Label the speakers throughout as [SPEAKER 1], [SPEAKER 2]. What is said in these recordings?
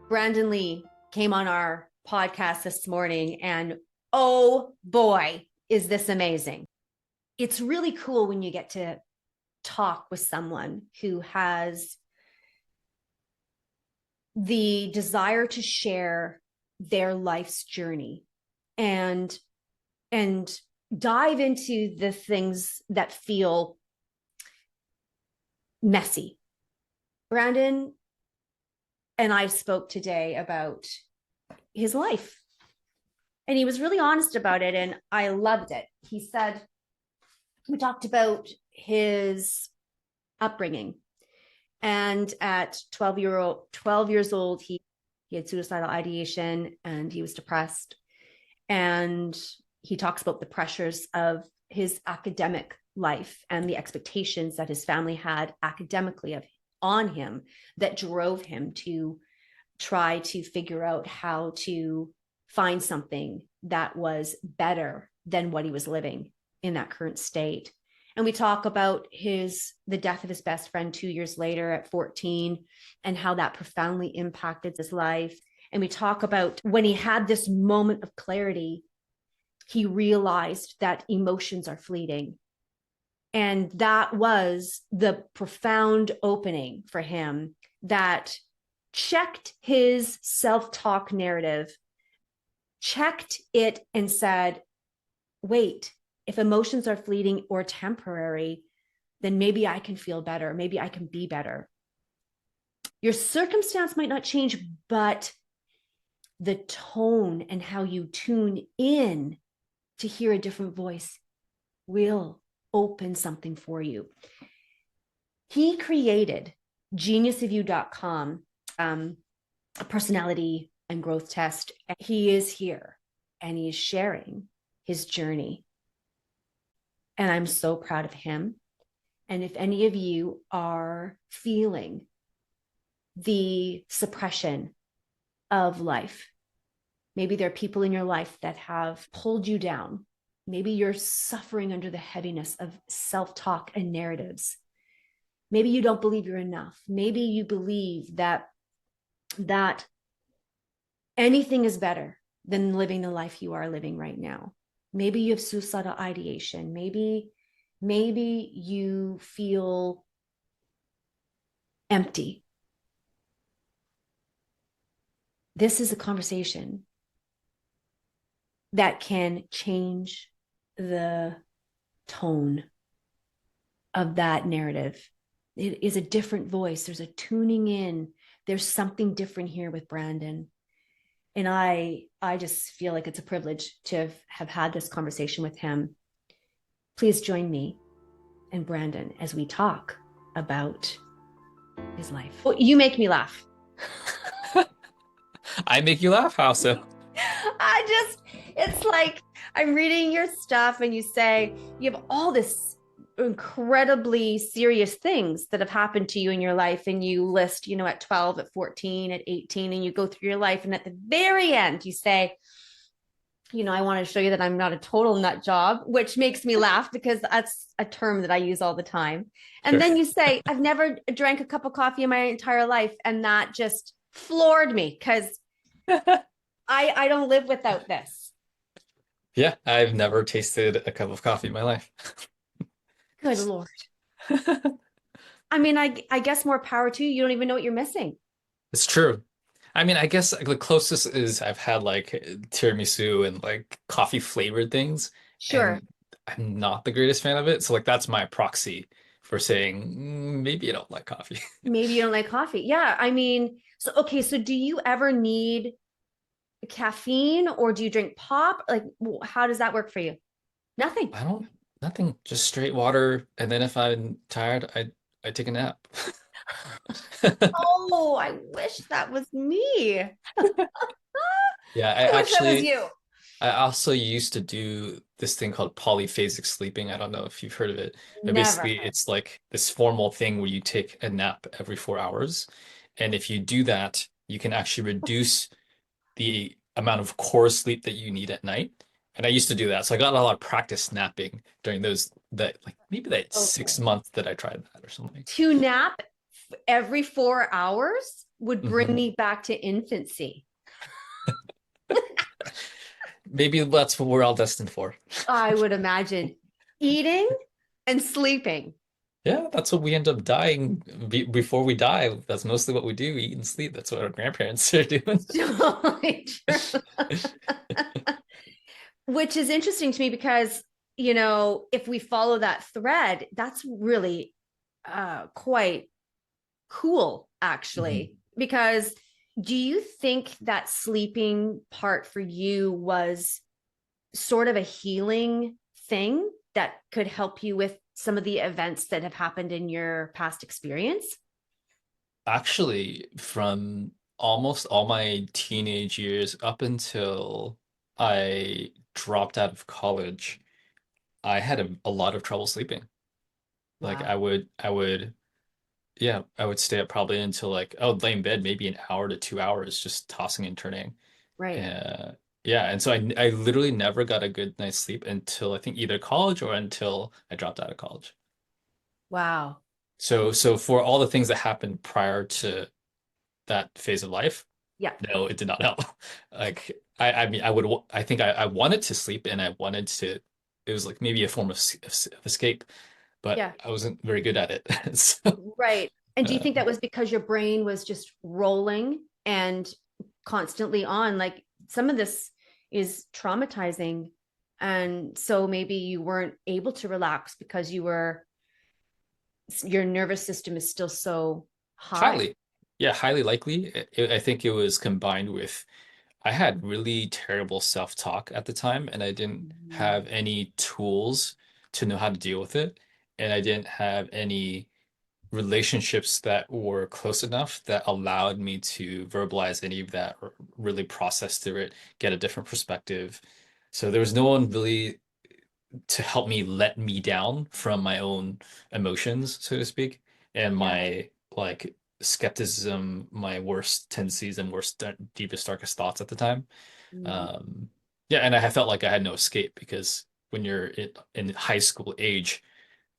[SPEAKER 1] Brandon Lee came on our podcast this morning, and oh boy, is this amazing. It's really cool when you get to talk with someone who has the desire to share their life's journey and dive into the things that feel messy. Brandon and I spoke today about his life, and he was really honest about it, and I loved it. He said, we talked about his upbringing, and at 12 years old, he had suicidal ideation and he was depressed. And he talks about the pressures of his academic life and the expectations that his family had academically on him that drove him to try to figure out how to find something that was better than what he was living in that current state. And we talk about the death of his best friend 2 years later at 14 and how that profoundly impacted his life. And we talk about when he had this moment of clarity, he realized that emotions are fleeting. And that was the profound opening for him that checked his self-talk narrative, checked it and said, wait, if emotions are fleeting or temporary, then maybe I can feel better. Maybe I can be better. Your circumstance might not change, but the tone and how you tune in to hear a different voice will open something for you. He created geniusofyou.com, a personality and growth test. He is here and he is sharing his journey. And I'm so proud of him. And if any of you are feeling the suppression of life, maybe there are people in your life that have pulled you down. Maybe you're suffering under the heaviness of self-talk and narratives. Maybe you don't believe you're enough. Maybe you believe that anything is better than living the life you are living right now. Maybe you have suicidal ideation. Maybe you feel empty. This is a conversation that can change the tone of that narrative. It is a different voice. There's a tuning in. There's something different here with Brandon. And I just feel like it's a privilege to have had this conversation with him. Please join me and Brandon as we talk about his life. Well, you make me laugh.
[SPEAKER 2] I make you laugh? How so?
[SPEAKER 1] It's like I'm reading your stuff and you say you have all this incredibly serious things that have happened to you in your life, and you list, at 12, at 14, at 18, and you go through your life, and at the very end you say, I want to show you that I'm not a total nut job, which makes me laugh because that's a term that I use all the time. And
[SPEAKER 2] Sure.
[SPEAKER 1] then you say, I've never drank a cup of coffee in my entire life, and that just floored me because I don't live without this.
[SPEAKER 2] Yeah, I've never tasted a cup of coffee in my life.
[SPEAKER 1] Good Lord. I mean, I guess more power to you. You don't even know what you're missing.
[SPEAKER 2] It's true. I mean, I guess the closest is I've had like tiramisu and like coffee flavored things,
[SPEAKER 1] Sure.
[SPEAKER 2] and I'm not the greatest fan of it. So like that's my proxy for saying maybe I don't like coffee.
[SPEAKER 1] Maybe you don't like coffee. Yeah. I mean, so do you ever need caffeine or do you drink pop? Like, how does that work for you? Nothing.
[SPEAKER 2] I don't, nothing, just straight water. And then if I'm tired, I take a nap.
[SPEAKER 1] Oh, I wish that was me. I
[SPEAKER 2] Yeah,
[SPEAKER 1] wish that was you.
[SPEAKER 2] I also used to do this thing called polyphasic sleeping. I don't know if you've heard of it, but
[SPEAKER 1] Never
[SPEAKER 2] basically
[SPEAKER 1] heard.
[SPEAKER 2] it's like this formal thing where you take a nap every 4 hours. And if you do that, you can actually reduce the amount of core sleep that you need at night. And I used to do that. So I got a lot of practice napping during that like maybe that
[SPEAKER 1] Okay.
[SPEAKER 2] 6 months that I tried that or something.
[SPEAKER 1] To nap every 4 hours? would bring
[SPEAKER 2] Mhm.
[SPEAKER 1] me back to infancy.
[SPEAKER 2] Maybe that's what we're all destined for.
[SPEAKER 1] I would imagine eating and sleeping.
[SPEAKER 2] Yeah, that's what we end up dying before we die. That's mostly what we do, eat and sleep. That's what our grandparents are doing.
[SPEAKER 1] Totally true. Which is interesting to me because, if we follow that thread, that's really quite cool,
[SPEAKER 2] Mhm.
[SPEAKER 1] actually. Because do you think that sleeping part for you was sort of a healing thing that could help you with some of the events that have happened in your past experience?
[SPEAKER 2] Actually, from almost all my teenage years up until I dropped out of college, I had a lot of trouble sleeping. Like
[SPEAKER 1] Wow.
[SPEAKER 2] yeah, I would stay up probably until like I would lay in bed maybe an hour to 2 hours just tossing and turning.
[SPEAKER 1] Right.
[SPEAKER 2] Uh, yeah, and so I literally never got a good night's sleep until I think either college or until I dropped out of college.
[SPEAKER 1] Wow.
[SPEAKER 2] So for all the things that happened prior to that phase of life,
[SPEAKER 1] Yeah.
[SPEAKER 2] no, it did not help. Like I mean I think I wanted to sleep and I wanted to it was like maybe a form of, of escape, but
[SPEAKER 1] Yeah.
[SPEAKER 2] I wasn't very good at it. So
[SPEAKER 1] Right. And do you
[SPEAKER 2] uh,
[SPEAKER 1] think that was because your brain was just rolling and constantly on? Like some of this is traumatizing. And so maybe you weren't able to relax because your nervous system is still so high.
[SPEAKER 2] highly, yeah, highly likely. I think it was combined with I had really terrible self-talk at the time, and I didn't
[SPEAKER 1] Mhm.
[SPEAKER 2] have any tools to know how to deal with it. And I didn't have any relationships that were close enough that allowed me to verbalize any of that or really process through it, get a different perspective. So there was no one really to help me let me down from my own emotions, so to speak, and
[SPEAKER 1] Yeah.
[SPEAKER 2] my like skepticism, my worst tendencies and worst, deepest, darkest thoughts at the time.
[SPEAKER 1] Mhm.
[SPEAKER 2] Um, yeah, and I felt like I had no escape because when you're in high school age,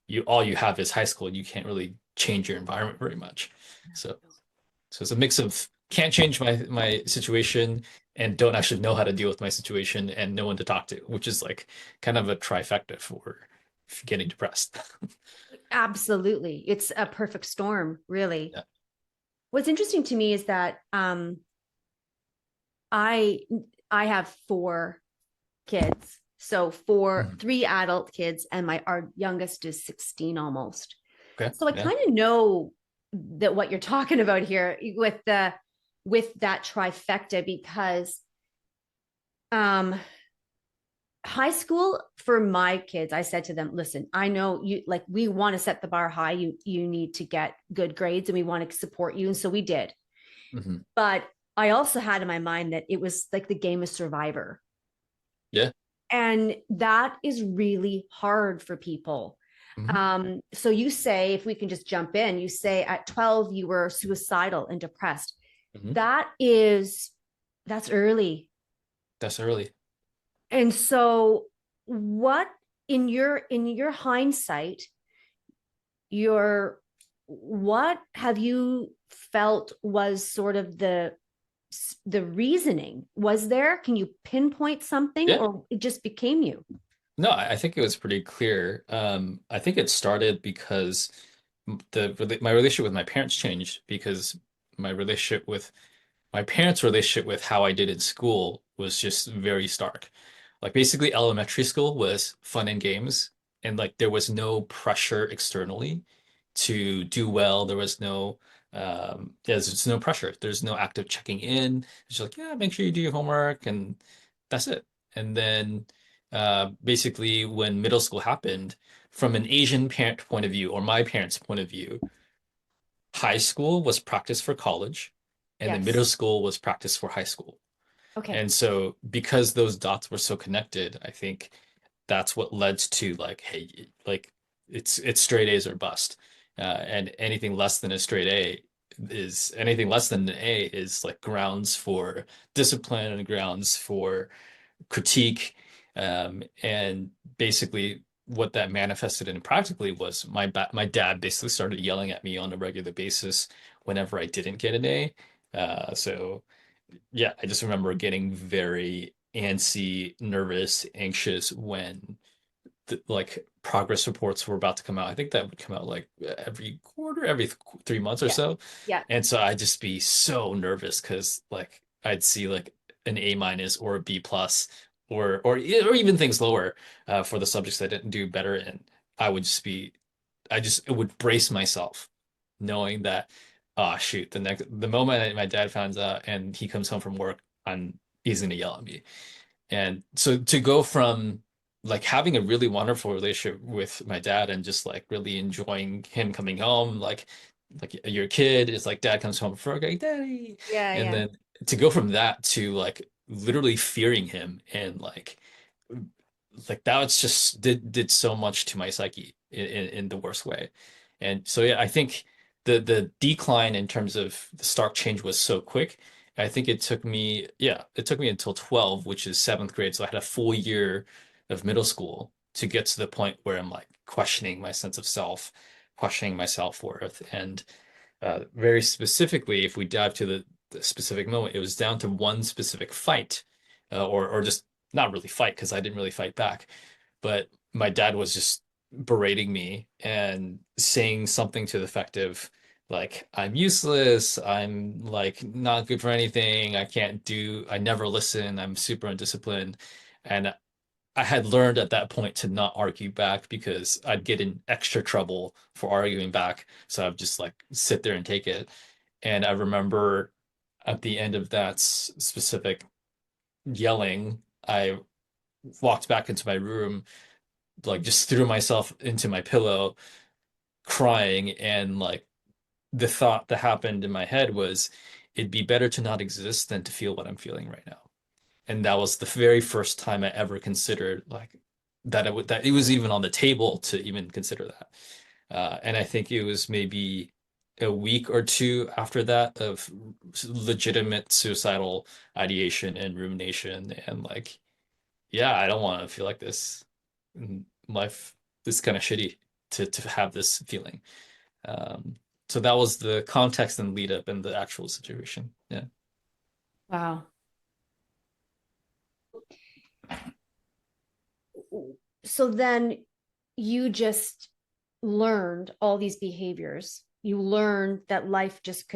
[SPEAKER 2] you all you have is high school, and you can't really change your environment very much. So so it's a mix of can't change my situation and don't actually know how to deal with my situation and no one to talk to, which is like kind of a trifecta for getting depressed.
[SPEAKER 1] Absolutely. It's a perfect storm, really.
[SPEAKER 2] Yeah.
[SPEAKER 1] What's interesting to me is that I I have four kids. So four,
[SPEAKER 2] Mhm.
[SPEAKER 1] three adult kids, and our youngest is 16 almost.
[SPEAKER 2] Okay.
[SPEAKER 1] So I
[SPEAKER 2] Yeah.
[SPEAKER 1] kind of know that what you're talking about here with that trifecta because um high school for my kids, I said to them, listen, I know you like we want to set the bar high. You need to get good grades and we want to support you. And so we did.
[SPEAKER 2] Hmm.
[SPEAKER 1] But I also had in my mind that it was like the game of survivor.
[SPEAKER 2] Yeah.
[SPEAKER 1] And that is really hard for people.
[SPEAKER 2] Hmm.
[SPEAKER 1] So you say, if we can just jump in, you say at 12 you were suicidal and depressed.
[SPEAKER 2] Hmm.
[SPEAKER 1] That's early.
[SPEAKER 2] That's early.
[SPEAKER 1] And so what in your hindsight, your what have you felt was sort of the reasoning? Was there? Can you pinpoint something
[SPEAKER 2] Yeah.
[SPEAKER 1] or it just became you?
[SPEAKER 2] No, I think it was pretty clear. I think it started because my relationship with my parents changed because my relationship with my parents' relationship with how I did in school was just very stark. Like basically elementary school was fun and games, and like there was no pressure externally to do well. There was no there's just no pressure. There's no active checking in. It's just like, yeah, make sure you do your homework and that's it. And then basically when middle school happened, from an Asian parent point of view or my parents' point of view, high school was practice for college, and then middle
[SPEAKER 1] Yes.
[SPEAKER 2] school was practice for high school.
[SPEAKER 1] Okay.
[SPEAKER 2] And so because those dots were so connected, I think that's what led to like, hey, like it's straight A's or bust. And anything less than a straight A is anything less than an A is like grounds for discipline and grounds for critique. And basically what that manifested in practically was my dad basically started yelling at me on a regular basis whenever I didn't get an A. So yeah, I just remember getting very antsy, nervous, anxious when like progress reports were about to come out. I think that would come out like every quarter, every 3 months or
[SPEAKER 1] Yeah.
[SPEAKER 2] so.
[SPEAKER 1] Yeah.
[SPEAKER 2] And so I'd just be so nervous because like I'd see like an A minus or a B plus or even things lower for the subjects I didn't do better in. I would just be I just it would brace myself knowing that oh shoot the moment that my dad finds out and he comes home from work he's gonna yell at me. And so to go from like having a really wonderful relationship with my dad and just like really enjoying him coming home, like your kid is like dad comes home from work, like daddy.
[SPEAKER 1] Yeah.
[SPEAKER 2] And
[SPEAKER 1] Yeah.
[SPEAKER 2] then to go from that to like literally fearing him and like that was just did so much to my psyche in the worst way. And so yeah, I think the decline in terms of the stark change was so quick. I think it took me until 12, which is seventh grade. So I had a full year of middle school to get to the point where I'm like questioning my sense of self, questioning my self-worth. And very specifically, if we dive to the specific moment, it was down to one specific fight, or just not really fight because I didn't really fight back, but my dad was just berating me and saying something to the effect of like I'm useless, I'm like not good for anything, I never listen, I'm super undisciplined. And I had learned at that point to not argue back because I'd get in extra trouble for arguing back. So I'd just like sit there and take it. And I remember at the end of that specific yelling, I walked back into my room, like just threw myself into my pillow, crying. And like the thought that happened in my head was, it'd be better to not exist than to feel what I'm feeling right now. And that was the very first time I ever considered like that it was even on the table to even consider that. And I think it was maybe a week or two after that of legitimate suicidal ideation and rumination and like, yeah, I don't want to feel like this. Life is kind of shitty to have this feeling. Um, so that was the context and lead up in the actual situation. Yeah.
[SPEAKER 1] Wow. So then you just learned all these behaviors. You learned that life just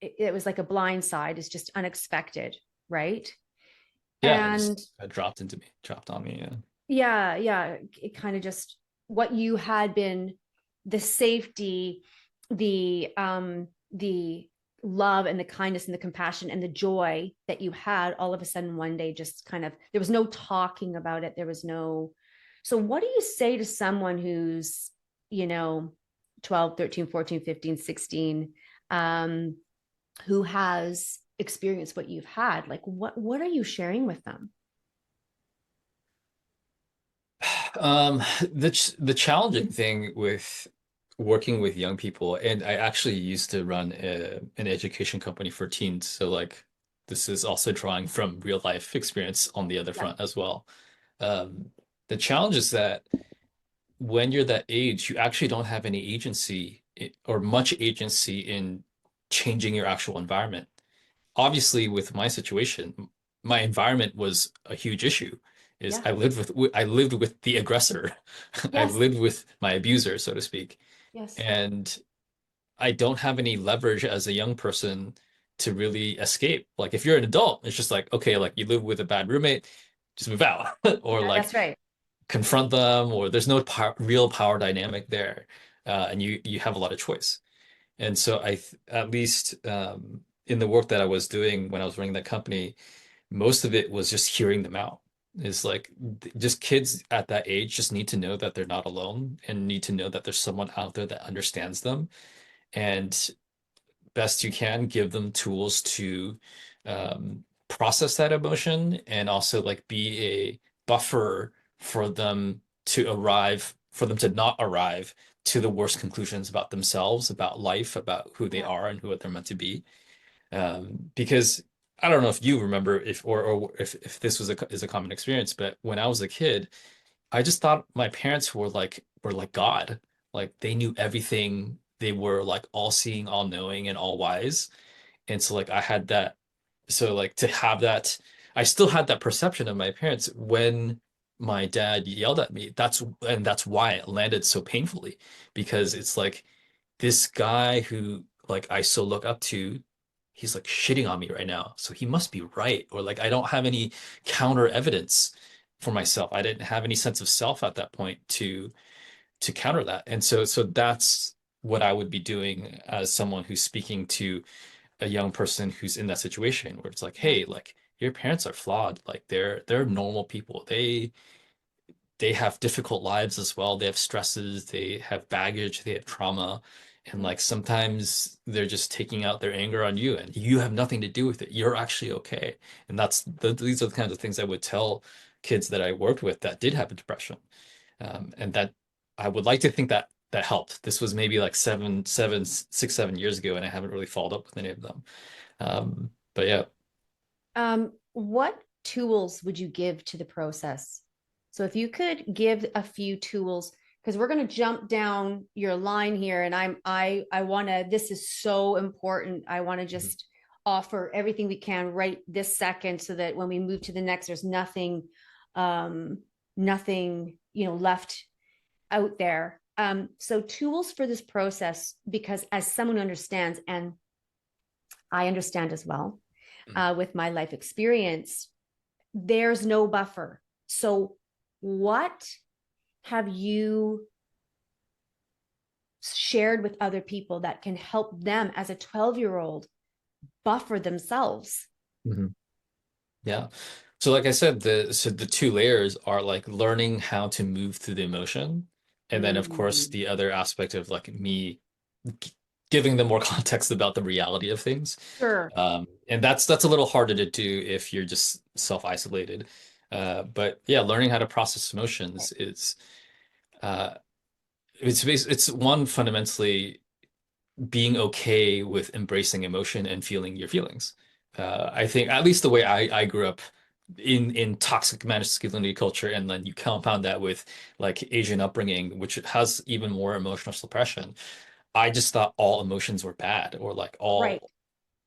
[SPEAKER 1] it was like a blind side, it's just unexpected, right?
[SPEAKER 2] Yeah, it just
[SPEAKER 1] And
[SPEAKER 2] dropped on me. Yeah.
[SPEAKER 1] yeah, yeah, it kind of just what you had been, the safety, the love and the kindness and the compassion and the joy that you had all of a sudden one day just kind of, there was no talking about it, there was no. So what do you say to someone who's, you know, 12, 13, 14, 15, 16, who has experienced what you've had? Like what are you sharing with them?
[SPEAKER 2] The challenging thing with working with young people, and I actually used to run an education company for teens, so like this is also drawing from real life experience on the other
[SPEAKER 1] Yeah.
[SPEAKER 2] front as well. Um, the challenge is that when you're that age, you actually don't have any agency or much agency in changing your actual environment. Obviously, with my situation, my environment was a huge issue. Is
[SPEAKER 1] Yeah.
[SPEAKER 2] I lived with the aggressor. I
[SPEAKER 1] Yes.
[SPEAKER 2] lived with my abuser, so to speak.
[SPEAKER 1] Yes.
[SPEAKER 2] And I don't have any leverage as a young person to really escape. Like if you're an adult, it's just like, okay, like you live with a bad roommate, just move out. Or
[SPEAKER 1] Yeah,
[SPEAKER 2] like
[SPEAKER 1] that's right.
[SPEAKER 2] confront them, or there's no real power dynamic there. And you have a lot of choice. And so at least in the work that I was doing when I was running that company, most of it was just hearing them out. It's like just kids at that age just need to know that they're not alone and need to know that there's someone out there that understands them. And best you can give them tools to process that emotion and also like be a buffer for them for them to not arrive to the worst conclusions about themselves, about life, about who they
[SPEAKER 1] Yeah.
[SPEAKER 2] are and who they're meant to be. Because I don't know if you remember if or if this was is a common experience, but when I was a kid, I just thought my parents were like God. Like they knew everything. They were like all seeing, all knowing, and all wise. And so like I had that, so like to have that, I still had that perception of my parents when my dad yelled at me. That's why it landed so painfully, because it's like this guy who like I so look up to, he's like shitting on me right now. So he must be right. Or like I don't have any counter evidence for myself. I didn't have any sense of self at that point to counter that. And so that's what I would be doing as someone who's speaking to a young person who's in that situation where it's like,
[SPEAKER 1] Yeah.
[SPEAKER 2] hey, like your parents are flawed. Like they're normal people. They have difficult lives as well. They have stresses, they have baggage, they have trauma. And
[SPEAKER 1] Yeah.
[SPEAKER 2] like sometimes they're just taking out their anger on you and you have nothing to do with it. You're actually okay. And these are the kinds of things I would tell kids that I worked with that did have a depression. And that I would like to think that that helped. This was maybe like 7 years ago, and I haven't really followed up with any of them. But yeah.
[SPEAKER 1] What tools would you give to the process? So if you could give a few tools, because we're going to jump down your line here, and I want to. This is so important. I want to
[SPEAKER 2] Mhm.
[SPEAKER 1] just offer everything we can right this second, so that when we move to the next, there's nothing, nothing left out there. So tools for this process, because as someone who understands, and I understand as well,
[SPEAKER 2] Mhm.
[SPEAKER 1] with my life experience, there's no buffer. So, what have you shared with other people that can help them as a 12-year-old buffer themselves?
[SPEAKER 2] Mhm. Yeah. So like I said, the two layers are like learning how to move through the emotion. And then of course
[SPEAKER 1] Mm,
[SPEAKER 2] the other aspect of like me g- giving them more context about the reality of things.
[SPEAKER 1] sure.
[SPEAKER 2] And that's a little harder to do if you're just self-isolated. But yeah, learning how to process emotions is uh it's one fundamentally being okay with embracing emotion and feeling your feelings. I think at least the way I grew up in toxic masculinity culture, and then you compound that with like Asian upbringing, which has even more emotional suppression. I just thought all emotions were bad, or like
[SPEAKER 1] Right.
[SPEAKER 2] all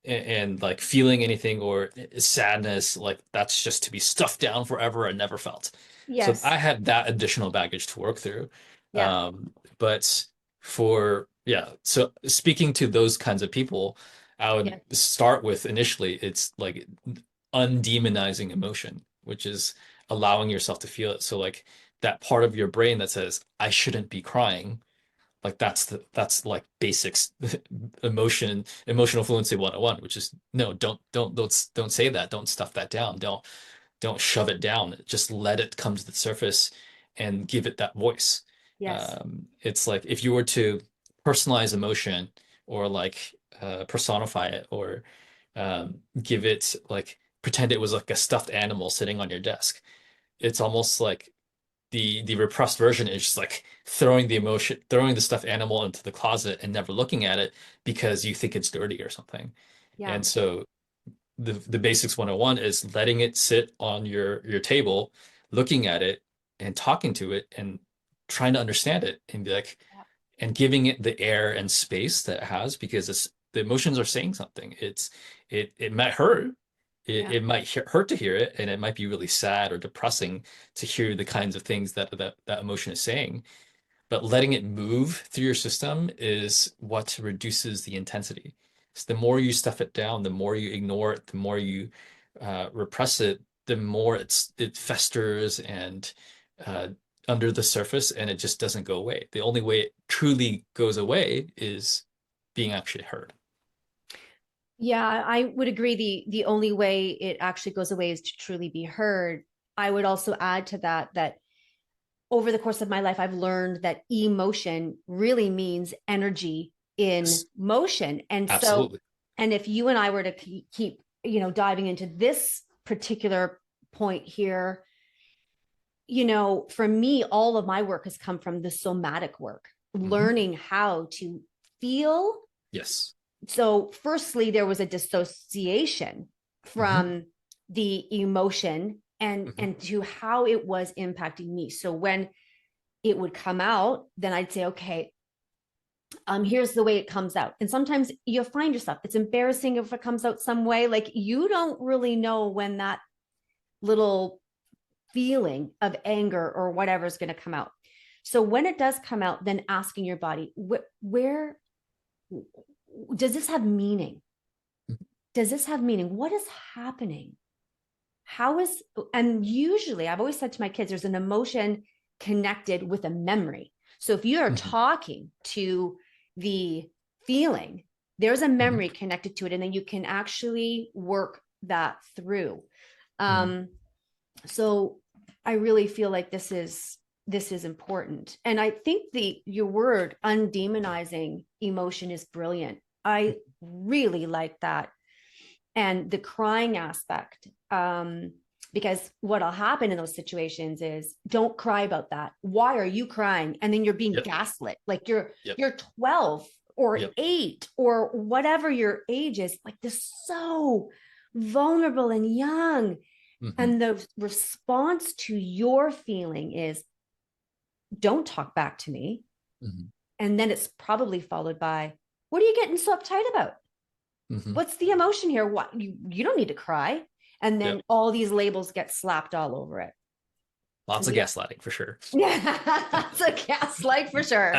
[SPEAKER 2] and like feeling anything or sadness, like that's just to be stuffed down forever and never felt. So
[SPEAKER 1] Yes.
[SPEAKER 2] I had that additional baggage to work through.
[SPEAKER 1] Yeah.
[SPEAKER 2] But for, yeah, so speaking to those kinds of people, I would
[SPEAKER 1] Yes.
[SPEAKER 2] start with initially, it's like undemonizing emotion, which is allowing yourself to feel it. So like that part of your brain that says, I shouldn't be crying, like that's like basics emotional fluency 101, which is no, don't say that, don't stuff that down, don't shove it down, just let it come to the surface and give it that voice.
[SPEAKER 1] Yes.
[SPEAKER 2] It's like if you were to personalize emotion or like personify it or give it like pretend it was like a stuffed animal sitting on your desk, it's almost like the repressed version is just like throwing the stuffed animal into the closet and never looking at it because you think it's dirty or something.
[SPEAKER 1] Yeah.
[SPEAKER 2] And so the basics 101 is letting it sit on your table, looking at it and talking to it and trying to understand it and be like and giving it the air and space that it has because the emotions are saying something. It might hurt.
[SPEAKER 1] Yeah.
[SPEAKER 2] It might hurt to hear it, and it might be really sad or depressing to hear the kinds of things that emotion is saying. But letting it move through your system is what reduces the intensity. So the more you stuff it down, the more you ignore it, the more you repress it, the more it festers and uh, under the surface, and it just doesn't go away. The only way it truly goes away is being actually heard.
[SPEAKER 1] Yeah, I would agree. The only way it actually goes away is to truly be heard. I would also add to that over the course of my life, I've learned that emotion really means energy in
[SPEAKER 2] Yes,
[SPEAKER 1] motion. And so,
[SPEAKER 2] absolutely.
[SPEAKER 1] and if you and I were to keep, diving into this particular point here, for me, all of my work has come from the somatic work,
[SPEAKER 2] Hmm.
[SPEAKER 1] learning how to feel.
[SPEAKER 2] Yes.
[SPEAKER 1] So, firstly, there was a dissociation
[SPEAKER 2] Hmm.
[SPEAKER 1] from the emotion
[SPEAKER 2] Mhm.
[SPEAKER 1] and to how it was impacting me. So when it would come out, then I'd say, okay, here's the way it comes out. And sometimes you'll find yourself, it's embarrassing if it comes out some way. Like you don't really know when that little feeling of anger or whatever is going to come out. So when it does come out, then asking your body, where does this have meaning? Does this have meaning? What is happening? How is, and usually I've always said to my kids, there's an emotion connected with a memory. So if you are
[SPEAKER 2] Mhm.
[SPEAKER 1] talking to the feeling, there's a
[SPEAKER 2] Mhm.
[SPEAKER 1] memory connected to it, and then you can actually work that through.
[SPEAKER 2] Mhm.
[SPEAKER 1] Um, so I really feel like this is important. And I think the your word undemonizing emotion is brilliant. I really like that. And the crying aspect, because what'll happen in those situations is don't cry about that. Why are you crying? And then you're being
[SPEAKER 2] Yep.
[SPEAKER 1] gaslit. Like
[SPEAKER 2] Yep.
[SPEAKER 1] you're 12 or
[SPEAKER 2] Yep.
[SPEAKER 1] 8 or whatever your age is, like this, so vulnerable and young.
[SPEAKER 2] Mhm.
[SPEAKER 1] And the response to your feeling is don't talk back to me.
[SPEAKER 2] Mhm.
[SPEAKER 1] And then it's probably followed by, what are you getting so uptight about?
[SPEAKER 2] Mhm.
[SPEAKER 1] What's the emotion here? What, you don't need to cry. And then
[SPEAKER 2] Yep.
[SPEAKER 1] all these labels get slapped all over it.
[SPEAKER 2] Lots of
[SPEAKER 1] Yeah.
[SPEAKER 2] gaslighting for sure.
[SPEAKER 1] Yeah. It's a gaslight for sure.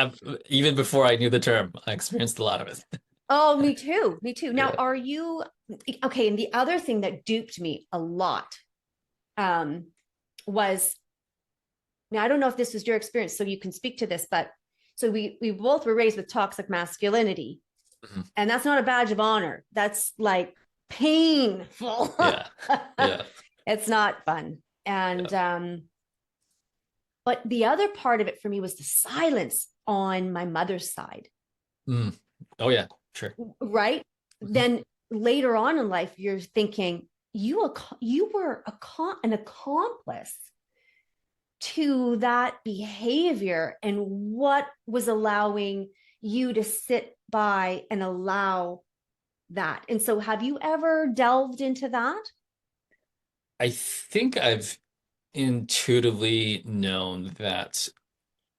[SPEAKER 2] Even before I knew the term, I experienced a lot of it.
[SPEAKER 1] Oh, me too. Me too. Now,
[SPEAKER 2] Yeah.
[SPEAKER 1] are you okay? And the other thing that duped me a lot um, was, now I don't know if this was your experience, so you can speak to this, but so we both were raised with toxic masculinity,
[SPEAKER 2] Mhm.
[SPEAKER 1] and that's not a badge of honor. That's like painful.
[SPEAKER 2] Yeah. Yeah.
[SPEAKER 1] It's not fun. And
[SPEAKER 2] Yeah.
[SPEAKER 1] but the other part of it for me was the silence on my mother's side,
[SPEAKER 2] Mm. Oh yeah, sure.
[SPEAKER 1] right?
[SPEAKER 2] Mhm.
[SPEAKER 1] Then later on in life, you're thinking you were an accomplice to that behavior, and what was allowing you to sit by and allow that. And so, have you ever delved into that?
[SPEAKER 2] I think I've intuitively known that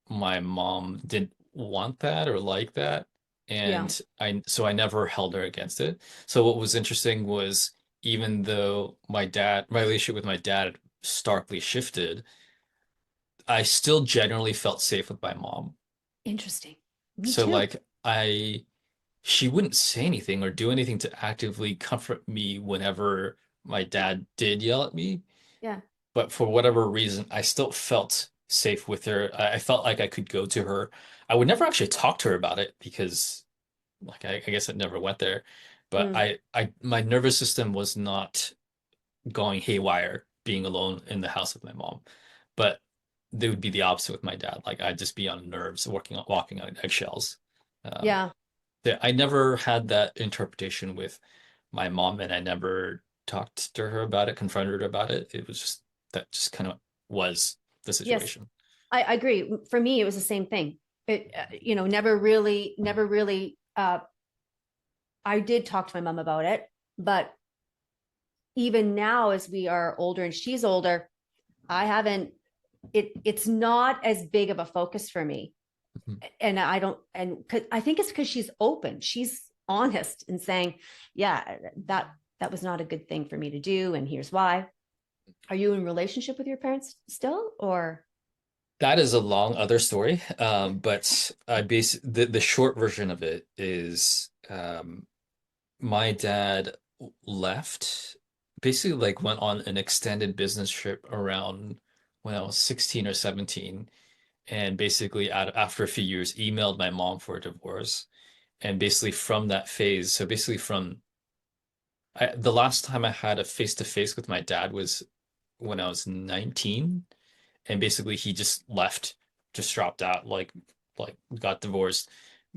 [SPEAKER 2] my mom didn't want that or like that.
[SPEAKER 1] Yeah,
[SPEAKER 2] And I never held her against it. So what was interesting was even though my relationship with my dad starkly shifted, I still generally felt safe with my mom.
[SPEAKER 1] interesting. Me
[SPEAKER 2] So
[SPEAKER 1] too.
[SPEAKER 2] like she wouldn't say anything or do anything to actively comfort me whenever my dad did yell at me.
[SPEAKER 1] Yeah.
[SPEAKER 2] But for whatever reason, I still felt safe with her. I felt like I could go to her. I would never actually talk to her about it because, like, I guess it never went there. But
[SPEAKER 1] Mm.
[SPEAKER 2] my nervous system was not going haywire being alone in the house with my mom. But they would be the opposite with my dad. Like, I'd just be on nerves, walking on eggshells. Um,
[SPEAKER 1] Yeah.
[SPEAKER 2] I never had that interpretation with my mom, and I never talked to her about it, confronted her about it. It was just that just kind of was the
[SPEAKER 1] Yes,
[SPEAKER 2] situation.
[SPEAKER 1] I agree. For me, it was the same thing. It, never really. I did talk to my mom about it, but even now, as we are older and she's older, I haven't. It's not as big of a focus for me,
[SPEAKER 2] Mhm.
[SPEAKER 1] and I don't. And I think it's because she's open. She's honest and saying, "Yeah, that was not a good thing for me to do, and here's why." Are you in relationship with your parents still, or?
[SPEAKER 2] That is a long other story. But the short version of it is my dad left, basically like went on an extended business trip around when I was 16 or 17, and basically after a few years emailed my mom for a divorce. And basically from that phase, so basically from the last time I had a face to face with my dad was when I was 19, and basically he just left, just dropped out, like got divorced,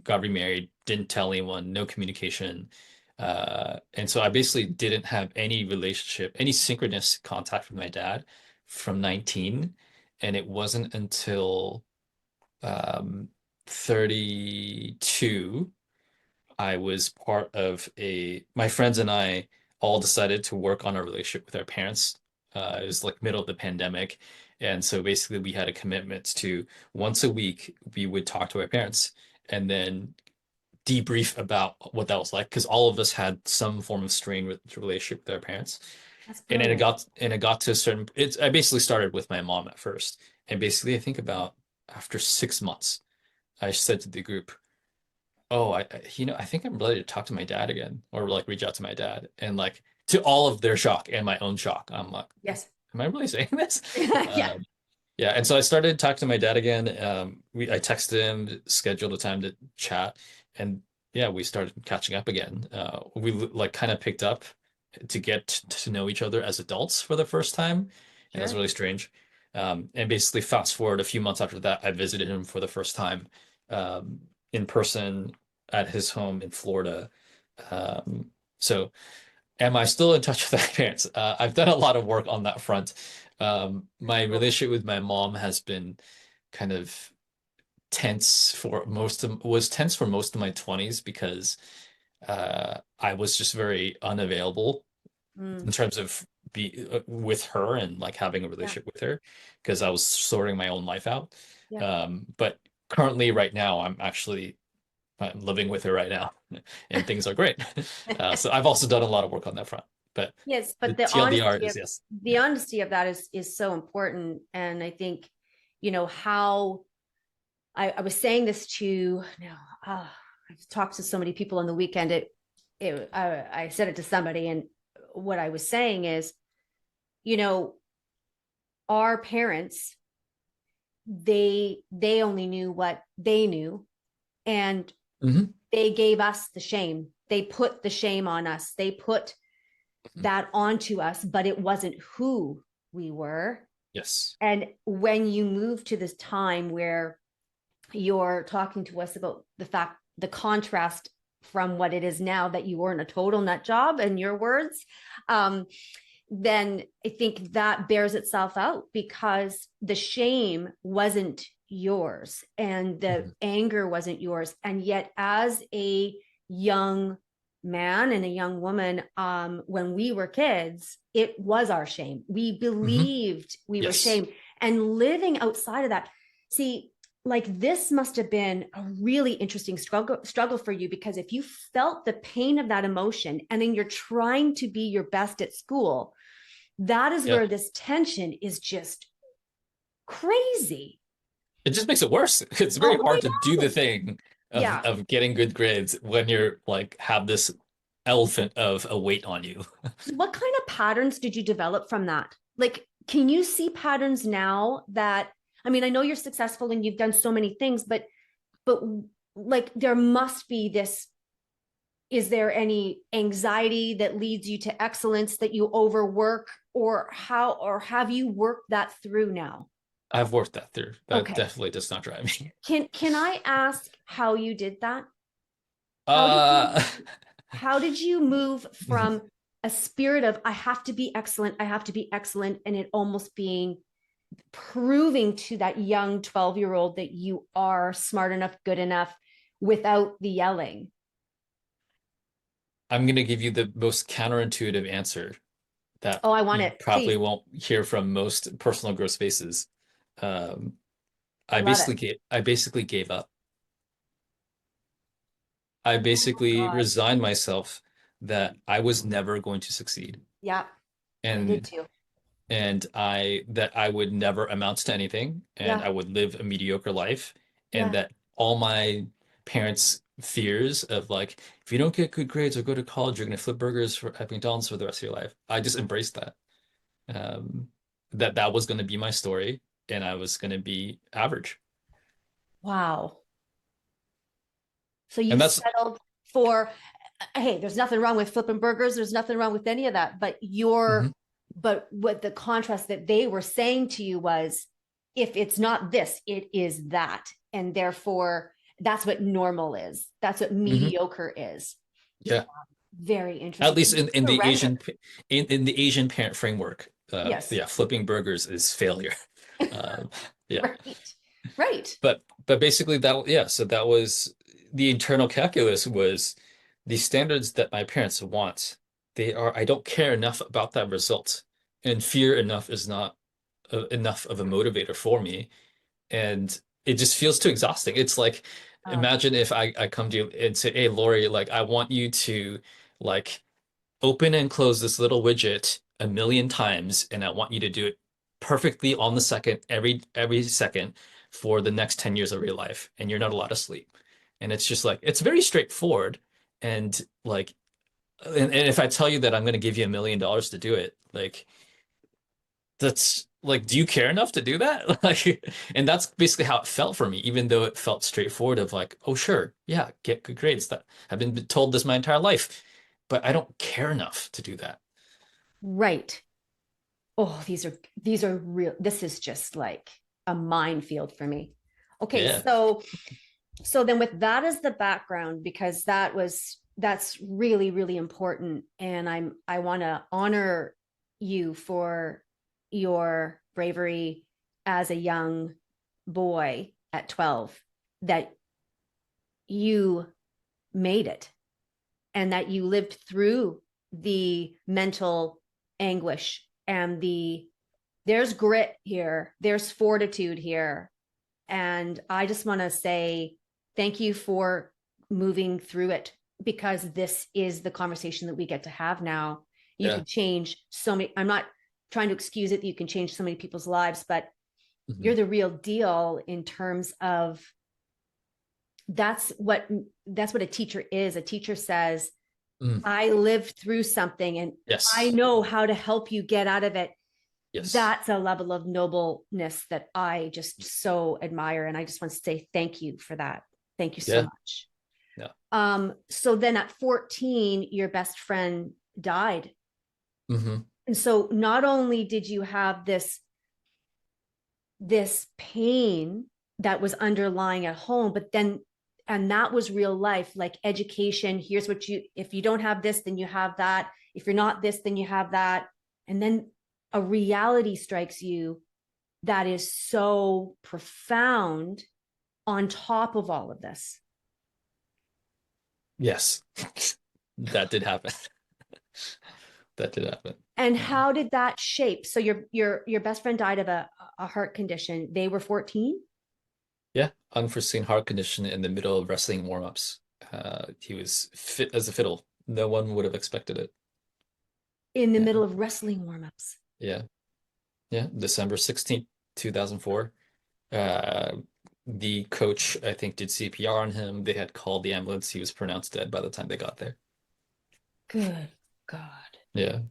[SPEAKER 2] got remarried, didn't tell anyone, no communication. And so I basically didn't have any relationship, any synchronous contact with my dad from 19. And it wasn't until um 32 I was part of my friends and I all decided to work on a relationship with our parents It was like middle of the pandemic. And so basically we had a commitment to once a week we would talk to our parents and then debrief about what that was like because all of us had some form of strained relationship with our parents.
[SPEAKER 1] That's
[SPEAKER 2] And then it
[SPEAKER 1] brilliant.
[SPEAKER 2] got to a certain it's I basically started with my mom at first. And basically I think about after 6 months, I said to the group, oh, I think I'm ready to talk to my dad again, or like reach out to my dad, and like to all of their shock and my own shock, I'm like,
[SPEAKER 1] Yes.
[SPEAKER 2] am I really saying this?
[SPEAKER 1] Yeah.
[SPEAKER 2] Yeah, and so I started talking to my dad again. I texted him, scheduled a time to chat, and yeah, we started catching up again. We like kind of picked up to get to know each other as adults for the first time, and it was
[SPEAKER 1] Sure.
[SPEAKER 2] really strange. And basically, fast forward a few months after that, I visited him for the first time um, in person at his home in Florida. So am I still in touch with my parents? I've done a lot of work on that front. My relationship with my mom has been kind of tense for most of my 20s because I was just very unavailable
[SPEAKER 1] Mm,
[SPEAKER 2] in terms of be with her and like having a
[SPEAKER 1] yeah.
[SPEAKER 2] relationship with her because I was sorting my own life out.
[SPEAKER 1] Yeah.
[SPEAKER 2] But currently, right now, I'm living with her right now, and things are great. So I've also done a lot of work on that front. But
[SPEAKER 1] Yes,
[SPEAKER 2] the
[SPEAKER 1] but
[SPEAKER 2] TLDR is yes.
[SPEAKER 1] the honesty of that is so important. And I think, how I was saying this to now, I've talked to so many people on the weekend. I said it to somebody, and what I was saying is, you know, our parents, they only knew what they knew, and
[SPEAKER 2] Hmm.
[SPEAKER 1] they gave us the shame. They put the shame on us. They put that onto us, but it wasn't who we were.
[SPEAKER 2] Yes.
[SPEAKER 1] And when you move to this time where you're talking to us about the contrast from what it is now, that you weren't a total nut job, in your words, um, then I think that bears itself out, because the shame wasn't yours and the
[SPEAKER 2] Mhm.
[SPEAKER 1] anger wasn't yours. And yet, as a young man and a young woman, when we were kids, it was our shame. We
[SPEAKER 2] Hmm.
[SPEAKER 1] believed we were
[SPEAKER 2] Yes.
[SPEAKER 1] shamed. And living outside of that, see, like, this must have been a really interesting struggle for you, because if you felt the pain of that emotion and then you're trying to be your best at school, that is
[SPEAKER 2] Yeah.
[SPEAKER 1] where this tension is just crazy.
[SPEAKER 2] It just makes it worse. It's very
[SPEAKER 1] Oh
[SPEAKER 2] hard
[SPEAKER 1] my
[SPEAKER 2] to do the
[SPEAKER 1] God.
[SPEAKER 2] thing
[SPEAKER 1] Yeah.
[SPEAKER 2] of getting good grades when you're like have this elephant of a weight on you.
[SPEAKER 1] What kind of patterns did you develop from that? Like, can you see patterns now that, I mean, I know you're successful and you've done so many things, but like, there must be this, is there any anxiety that leads you to excellence, that you overwork, or have you worked that through now?
[SPEAKER 2] I've worked that through. That
[SPEAKER 1] Okay.
[SPEAKER 2] definitely does not drive me.
[SPEAKER 1] Can I ask how you did that? How did
[SPEAKER 2] Uh,
[SPEAKER 1] you how did you move from a spirit of, I have to be excellent, I have to be excellent, and it almost being, proving to that young 12-year-old that you are smart enough, good enough, without the yelling?
[SPEAKER 2] I'm gonna give you the most counterintuitive answer that
[SPEAKER 1] Oh, I want
[SPEAKER 2] you
[SPEAKER 1] it.
[SPEAKER 2] probably
[SPEAKER 1] Please.
[SPEAKER 2] won't hear from most personal growth spaces. Um,
[SPEAKER 1] I love it.
[SPEAKER 2] I basically gave up. I
[SPEAKER 1] Oh
[SPEAKER 2] basically
[SPEAKER 1] God.
[SPEAKER 2] resigned myself that I was never going to succeed.
[SPEAKER 1] Yeah, I did
[SPEAKER 2] And
[SPEAKER 1] too.
[SPEAKER 2] I that I would never amount to anything and
[SPEAKER 1] Yeah,
[SPEAKER 2] I would live a mediocre life and
[SPEAKER 1] yeah.
[SPEAKER 2] that all my parents' fears of like if you don't get good grades or go to college, you're gonna flip burgers at McDonald's for the rest of your life. I just embraced that. Um, that was gonna be my story and I was gonna be average.
[SPEAKER 1] Wow. So you
[SPEAKER 2] And that's
[SPEAKER 1] settled for, hey, there's nothing wrong with flipping burgers. There's nothing wrong with any of that.
[SPEAKER 2] Mhm.
[SPEAKER 1] But what the contrast that they were saying to you was, if it's not this, it is that. And therefore, that's what normal is. That's what
[SPEAKER 2] Mhm.
[SPEAKER 1] mediocre is.
[SPEAKER 2] Yeah.
[SPEAKER 1] Very
[SPEAKER 2] At
[SPEAKER 1] interesting.
[SPEAKER 2] least in the
[SPEAKER 1] Surrender.
[SPEAKER 2] In the Asian parent framework,
[SPEAKER 1] Yes.
[SPEAKER 2] yeah, flipping burgers is failure. Um, yeah.
[SPEAKER 1] Right. Right.
[SPEAKER 2] But basically that yeah, so that was the internal calculus was the standards that my parents want. They are I don't care enough about that result and fear enough is not enough of a motivator for me, and it just feels too exhausting. It's like,
[SPEAKER 1] Oh,
[SPEAKER 2] imagine if I come to you and say, "Hey, Lori, like I want you to like open and close this little widget a million times, and I want you to do it perfectly on the second, every second for the next 10 years of your life, and you're not allowed to sleep." And it's just like it's very straightforward. And like and if I tell you that I'm going to give you $1 million to do it, like that's like, do you care enough to do that? Like, and that's basically how it felt for me, even though it felt straightforward of like, oh, sure, yeah, get good grades. That I've been told this my entire life, but I don't care enough to do that.
[SPEAKER 1] right. Oh, these are real. This is just like a minefield for me. Okay,
[SPEAKER 2] Yeah.
[SPEAKER 1] so then with that as the background, because that's really, really important. And I want to honor you for your bravery as a young boy at 12, that you made it and that you lived through the mental anguish and there's grit here, there's fortitude here. And I just want to say thank you for moving through it, because this is the conversation that we get to have now. You
[SPEAKER 2] Yeah.
[SPEAKER 1] could change so many, I'm not trying to excuse it that you can change so many people's lives, but
[SPEAKER 2] Mhm.
[SPEAKER 1] you're the real deal in terms of that's what that's what a teacher is. A teacher says,
[SPEAKER 2] Mm.
[SPEAKER 1] I lived through something and I
[SPEAKER 2] Yes.
[SPEAKER 1] know how to help you get out of it.
[SPEAKER 2] Yes.
[SPEAKER 1] That's a level of nobleness that I just so admire. And I just want to say thank you for that. Thank you so
[SPEAKER 2] Yeah.
[SPEAKER 1] much.
[SPEAKER 2] Yeah.
[SPEAKER 1] So then at 14, your best friend died.
[SPEAKER 2] Hmm.
[SPEAKER 1] And so not only did you have this pain that was underlying at home, but then and that was real life, like education. Here's what you, if you don't have this, then you have that. If you're not this, then you have that. And then a reality strikes you that is so profound on top of all of this.
[SPEAKER 2] Yes. That did happen. That did happen.
[SPEAKER 1] And
[SPEAKER 2] Um,
[SPEAKER 1] how did that shape? So your best friend died of a heart condition. They were 14
[SPEAKER 2] yeah. Unforeseen heart condition in the middle of wrestling warm-ups. He was fit as a fiddle. No one would have expected it.
[SPEAKER 1] in the
[SPEAKER 2] Yeah.
[SPEAKER 1] middle of wrestling warm-ups.
[SPEAKER 2] Yeah. Yeah. December 16th, 2004. Uh, the coach, I think, did CPR on him. They had called the ambulance. He was pronounced dead by the time they got there.
[SPEAKER 1] Good God.
[SPEAKER 2] Yeah.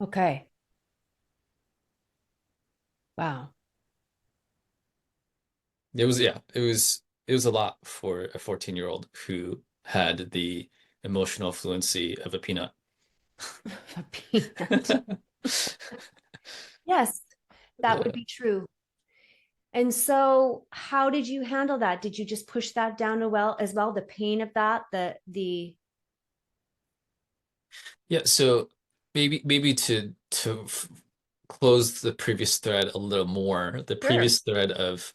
[SPEAKER 1] Okay. Wow.
[SPEAKER 2] It was a lot for a 14-year-old who had the emotional fluency of a peanut.
[SPEAKER 1] A peanut. Yes, that would
[SPEAKER 2] Yeah.
[SPEAKER 1] be true. And so how did you handle that? Did you just push that down as well, the pain of that, the
[SPEAKER 2] Yeah, so maybe to close the previous thread a little more, the
[SPEAKER 1] sure.
[SPEAKER 2] previous thread of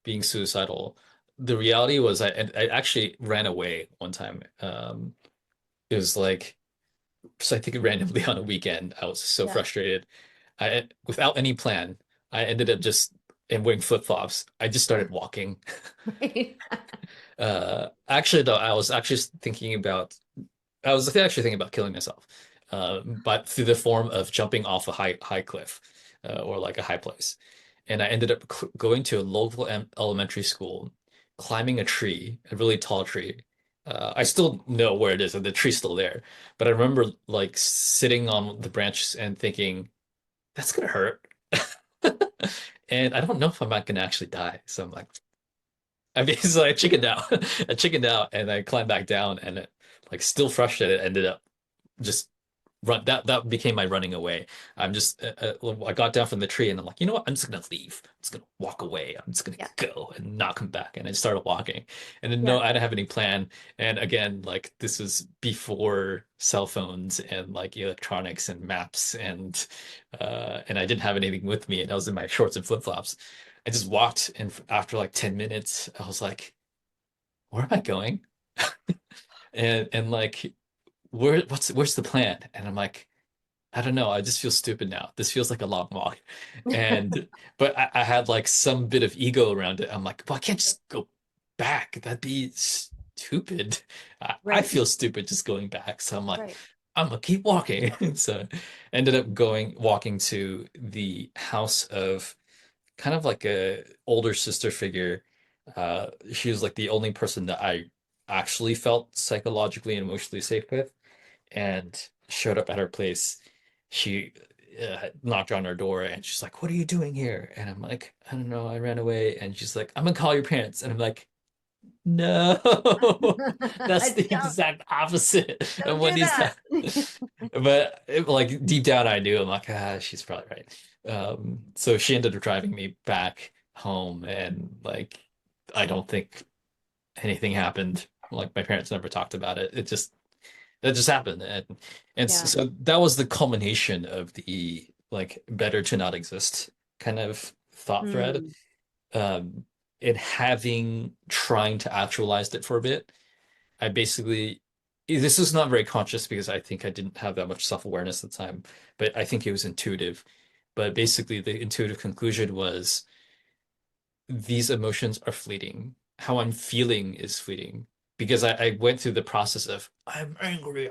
[SPEAKER 2] being suicidal, the reality was I actually ran away one time. It was like, so I think randomly on a weekend, I was so
[SPEAKER 1] Yeah.
[SPEAKER 2] frustrated. Without any plan, I ended up just and wearing flip-flops. I just started walking.
[SPEAKER 1] Right.
[SPEAKER 2] Actually, though, I was actually thinking about killing myself, but through the form of jumping off a high cliff, or like a high place. And I ended up going to a local elementary school, climbing a tree, a really tall tree. I still know where it is, and the tree's still there. But I remember like sitting on the branch and thinking, that's gonna hurt. And I don't know if I'm not gonna actually die. So I'm like, I mean, so I chickened out. I chickened out and I climbed back down and it, like still frustrated, ended up just that became my running away. I got down from the tree and I'm like, you know what? I'm just gonna leave. I'm just gonna walk away. I'm just gonna
[SPEAKER 1] Yeah.
[SPEAKER 2] go and not come back. And I started walking. And then no,
[SPEAKER 1] Yeah.
[SPEAKER 2] I didn't have any plan. And again, like this was before cell phones and like electronics and maps and I didn't have anything with me and I was in my shorts and flip-flops. I just walked and after like 10 minutes, I was like, where am I going? And like where's the plan? And I'm like, I don't know. I just feel stupid now. This feels like a long walk. And but I had like some bit of ego around it. I'm like, well, I can't just go back. That'd be stupid. I
[SPEAKER 1] Right.
[SPEAKER 2] feel stupid just going back. So I'm like,
[SPEAKER 1] Right.
[SPEAKER 2] I'm gonna keep walking. So ended up walking to the house of kind of like a older sister figure. She was like the only person that I actually felt psychologically and emotionally safe with, and showed up at her place. She knocked on her door and she's like, "What are you doing here?" And I'm like, "I don't know. I ran away." And she's like, "I'm gonna call your parents." And I'm like, "No, that's the
[SPEAKER 1] Don't
[SPEAKER 2] exact opposite of
[SPEAKER 1] don't
[SPEAKER 2] what
[SPEAKER 1] do
[SPEAKER 2] needs to
[SPEAKER 1] that.
[SPEAKER 2] happen. But like deep down, I knew I'm like, she's probably right. So she ended up driving me back home, and like, I don't think anything happened. Like my parents never talked about it. It just that just happened, and
[SPEAKER 1] Yeah.
[SPEAKER 2] so that was the culmination of the like better to not exist kind of thought thread.
[SPEAKER 1] Mm,
[SPEAKER 2] Um, and having trying to actualize it for a bit, I basically this is not very conscious because I think I didn't have that much self-awareness at the time, but I think it was intuitive. But basically, the intuitive conclusion was these emotions are fleeting. How I'm feeling is fleeting. Because I went through the process of I'm angry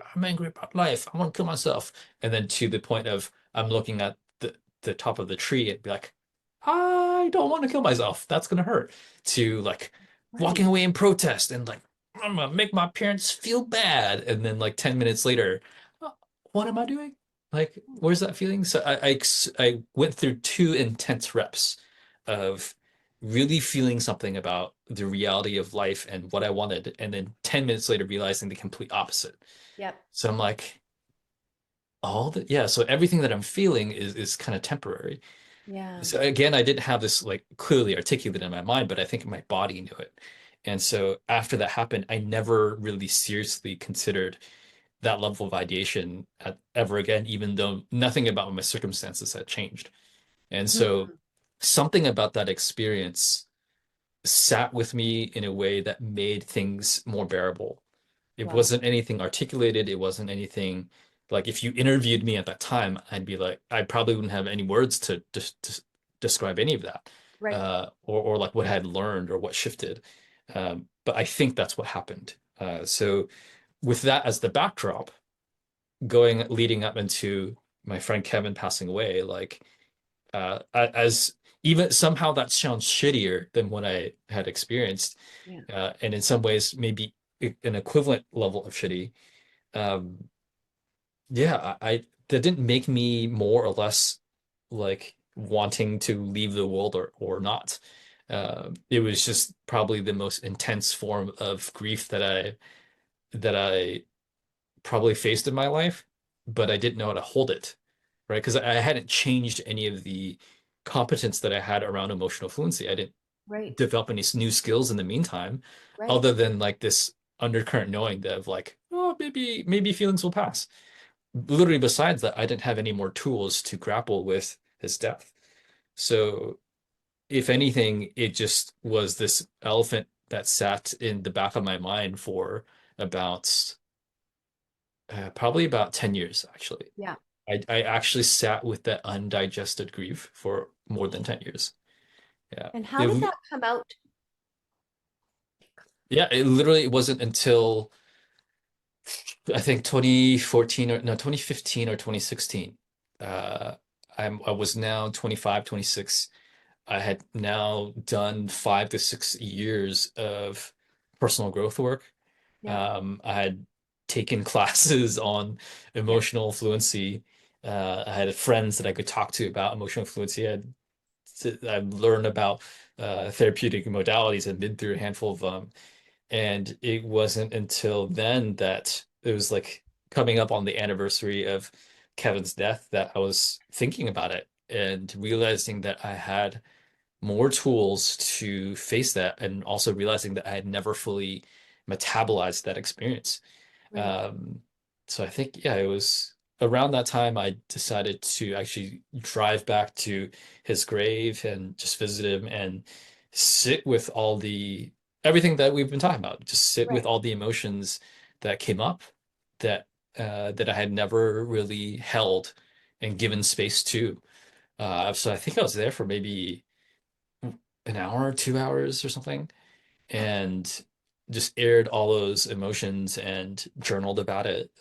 [SPEAKER 2] about life, I want to kill myself. And then to the point of I'm looking at the top of the tree and be like, I don't want to kill myself. That's gonna hurt. To like walking
[SPEAKER 1] right.
[SPEAKER 2] away in protest and like I'm gonna make my parents feel bad. And then like 10 minutes later, "Oh, what am I doing? Like, where's that feeling?" So I went through two intense reps of really feeling something about the reality of life and what I wanted, and then 10 minutes later realizing the complete opposite.
[SPEAKER 1] Yep.
[SPEAKER 2] So I'm like, yeah, so everything that I'm feeling is kind of temporary.
[SPEAKER 1] Yeah.
[SPEAKER 2] So again, I didn't have this like clearly articulated in my mind, but I think my body knew it. And so after that happened, I never really seriously considered that level of ideation ever again, even though nothing about my circumstances had changed. And so
[SPEAKER 1] Mm,
[SPEAKER 2] something about that experience sat with me in a way that made things more bearable. It
[SPEAKER 1] wow.
[SPEAKER 2] wasn't anything articulated. It wasn't anything like if you interviewed me at that time, I'd be like, I probably wouldn't have any words to describe any of that,
[SPEAKER 1] Right.
[SPEAKER 2] or like what I had learned or what shifted. But I think that's what happened. So with that as the backdrop, going leading up into my friend Kevin passing away, like as even somehow that sounds shittier than what I had experienced,
[SPEAKER 1] Yeah.
[SPEAKER 2] and in some ways maybe an equivalent level of shitty. Um, yeah, I that didn't make me more or less like wanting to leave the world or not. It was just probably the most intense form of grief that I probably faced in my life, but I didn't know how to hold it, right? Because I hadn't changed any of the competence that I had around emotional fluency. I didn't
[SPEAKER 1] Right.
[SPEAKER 2] develop any new skills in the meantime,
[SPEAKER 1] Right.
[SPEAKER 2] other than like this undercurrent knowing that of like, oh, maybe feelings will pass. Literally, besides that, I didn't have any more tools to grapple with his death. So, if anything, it just was this elephant that sat in the back of my mind for about probably about 10 years, actually.
[SPEAKER 1] Yeah.
[SPEAKER 2] I actually sat with that undigested grief for more than 10 years. Yeah.
[SPEAKER 1] And how did that come out?
[SPEAKER 2] Yeah, it literally wasn't until I think 2014 or no, 2015 or 2016. Uh, I was now 25, 26. I had now done 5 to 6 years of personal growth work.
[SPEAKER 1] Yeah.
[SPEAKER 2] I had taken classes on
[SPEAKER 1] Yeah.
[SPEAKER 2] emotional fluency. I had friends that I could talk to about emotional fluency. I learned about therapeutic modalities and been through a handful of them. And it wasn't until then that it was like coming up on the anniversary of Kevin's death that I was thinking about it and realizing that I had more tools to face that, and also realizing that I had never fully metabolized that experience.
[SPEAKER 1] Right.
[SPEAKER 2] Um, so I think, yeah, it was around that time I decided to actually drive back to his grave and just visit him and sit with all the everything that we've been talking about. Just sit with
[SPEAKER 1] Right.
[SPEAKER 2] all the emotions that came up that that I had never really held. and given space too. So I think I was there for maybe an hour, 2 hours or something, and just aired all those emotions and journaled about it,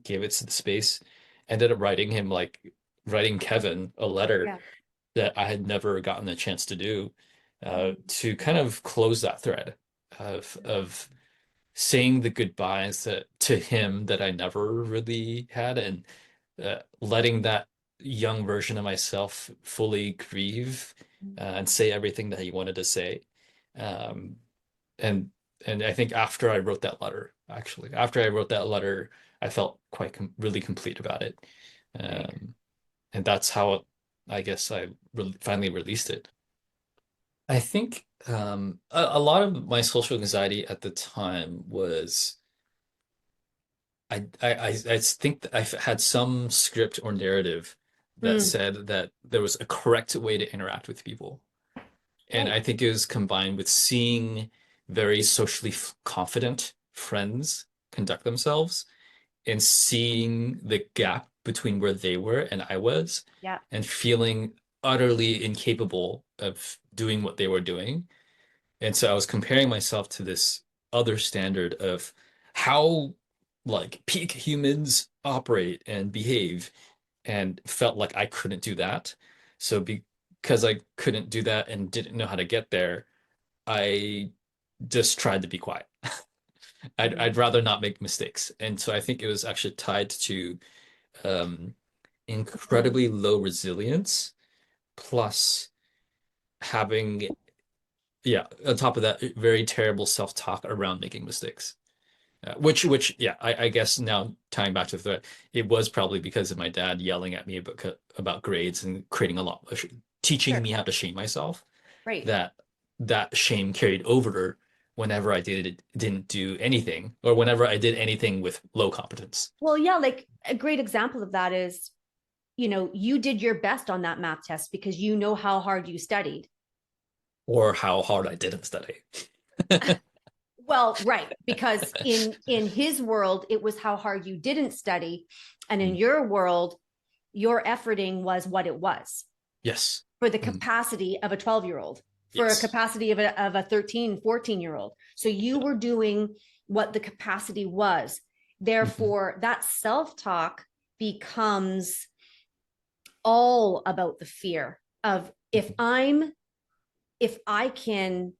[SPEAKER 2] gave it the space, ended up writing Kevin a letter
[SPEAKER 1] Yeah.
[SPEAKER 2] that I had never gotten the chance to do,
[SPEAKER 1] Mm.
[SPEAKER 2] to kind of close that thread of saying the goodbyes to him that I never really had, and letting that young version of myself fully grieve, and say everything that he wanted to say. Um, and and I think after I wrote that letter, actually, after I wrote that letter, I felt really complete about it.
[SPEAKER 1] Right.
[SPEAKER 2] Um, and that's how I guess I finally released it. I think a lot of my social anxiety at the time was I think that I had some script or narrative that
[SPEAKER 1] Mm.
[SPEAKER 2] said that there was a correct way to interact with people. And
[SPEAKER 1] Right.
[SPEAKER 2] I think it was combined with seeing very socially confident friends conduct themselves and seeing the gap between where they were and I was,
[SPEAKER 1] Yeah.
[SPEAKER 2] and feeling utterly incapable of doing what they were doing. And so I was comparing myself to this other standard of how like peak humans operate and behave, and felt like I couldn't do that. So because I couldn't do that and didn't know how to get there, I just tried to be quiet. I'd
[SPEAKER 1] Mm.
[SPEAKER 2] rather not make mistakes. And so I think it was actually tied to um, incredibly low resilience, plus having, yeah, on top of that, very terrible self-talk around making mistakes. Yeah, I guess now tying back to the thread, it was probably because of my dad yelling at me about grades and creating a lot, teaching
[SPEAKER 1] Sure.
[SPEAKER 2] me how to shame myself,
[SPEAKER 1] Right.
[SPEAKER 2] that that shame carried over whenever I didn't do anything, or whenever I did anything with low competence,
[SPEAKER 1] Well, yeah, like a great example of that is, you did your best on that math test because you know how hard you studied.
[SPEAKER 2] or how hard I didn't study.
[SPEAKER 1] Well, right, because in his world it was how hard you didn't study, and in
[SPEAKER 2] Mm.
[SPEAKER 1] your world your efforting was what it was
[SPEAKER 2] Yes.
[SPEAKER 1] for the
[SPEAKER 2] Mm.
[SPEAKER 1] capacity of a 12-year-old, for a
[SPEAKER 2] Yes.
[SPEAKER 1] capacity of a 13, 14-year-old. So you
[SPEAKER 2] Yeah.
[SPEAKER 1] were doing what the capacity was.
[SPEAKER 2] Mhm.
[SPEAKER 1] Therefore, that self-talk becomes all about the fear of,
[SPEAKER 2] Mhm.
[SPEAKER 1] if I can,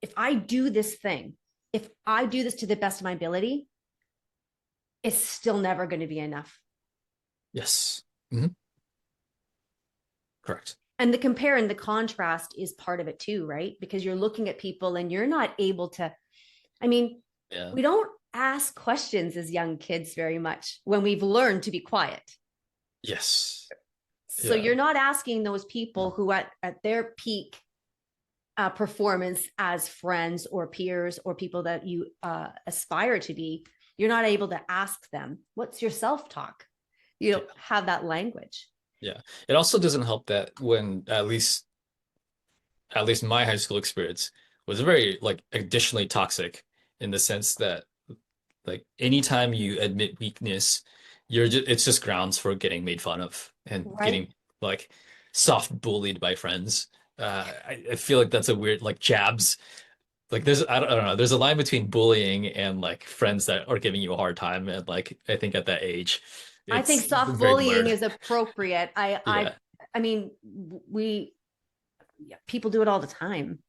[SPEAKER 1] if I do this thing, if I do this to the best of my ability, it's still never going to be enough.
[SPEAKER 2] Yes. Mhm. Correct.
[SPEAKER 1] And the compare and the contrast is part of it too, right? Because you're looking at people and you're not able to, I mean,
[SPEAKER 2] Yeah.
[SPEAKER 1] we don't ask questions as young kids very much when we've learned to be quiet.
[SPEAKER 2] Yes.
[SPEAKER 1] So
[SPEAKER 2] Yeah.
[SPEAKER 1] you're not asking those people who at their peak performance as friends or peers or people that you aspire to be, you're not able to ask them, what's your self-talk? You
[SPEAKER 2] Yeah.
[SPEAKER 1] don't have that language.
[SPEAKER 2] Yeah. It also doesn't help that when at least my high school experience was very like additionally toxic, in the sense that like anytime you admit weakness, it's just grounds for getting made fun of and
[SPEAKER 1] Right.
[SPEAKER 2] getting like soft bullied by friends. I feel like that's a weird like jabs. Like I don't know, there's a line between bullying and like friends that are giving you a hard time, and like I think at that age
[SPEAKER 1] I think
[SPEAKER 2] it's
[SPEAKER 1] soft
[SPEAKER 2] very
[SPEAKER 1] bullying
[SPEAKER 2] blurred.
[SPEAKER 1] is appropriate.
[SPEAKER 2] Yeah.
[SPEAKER 1] I mean, we yeah, people do it all the time.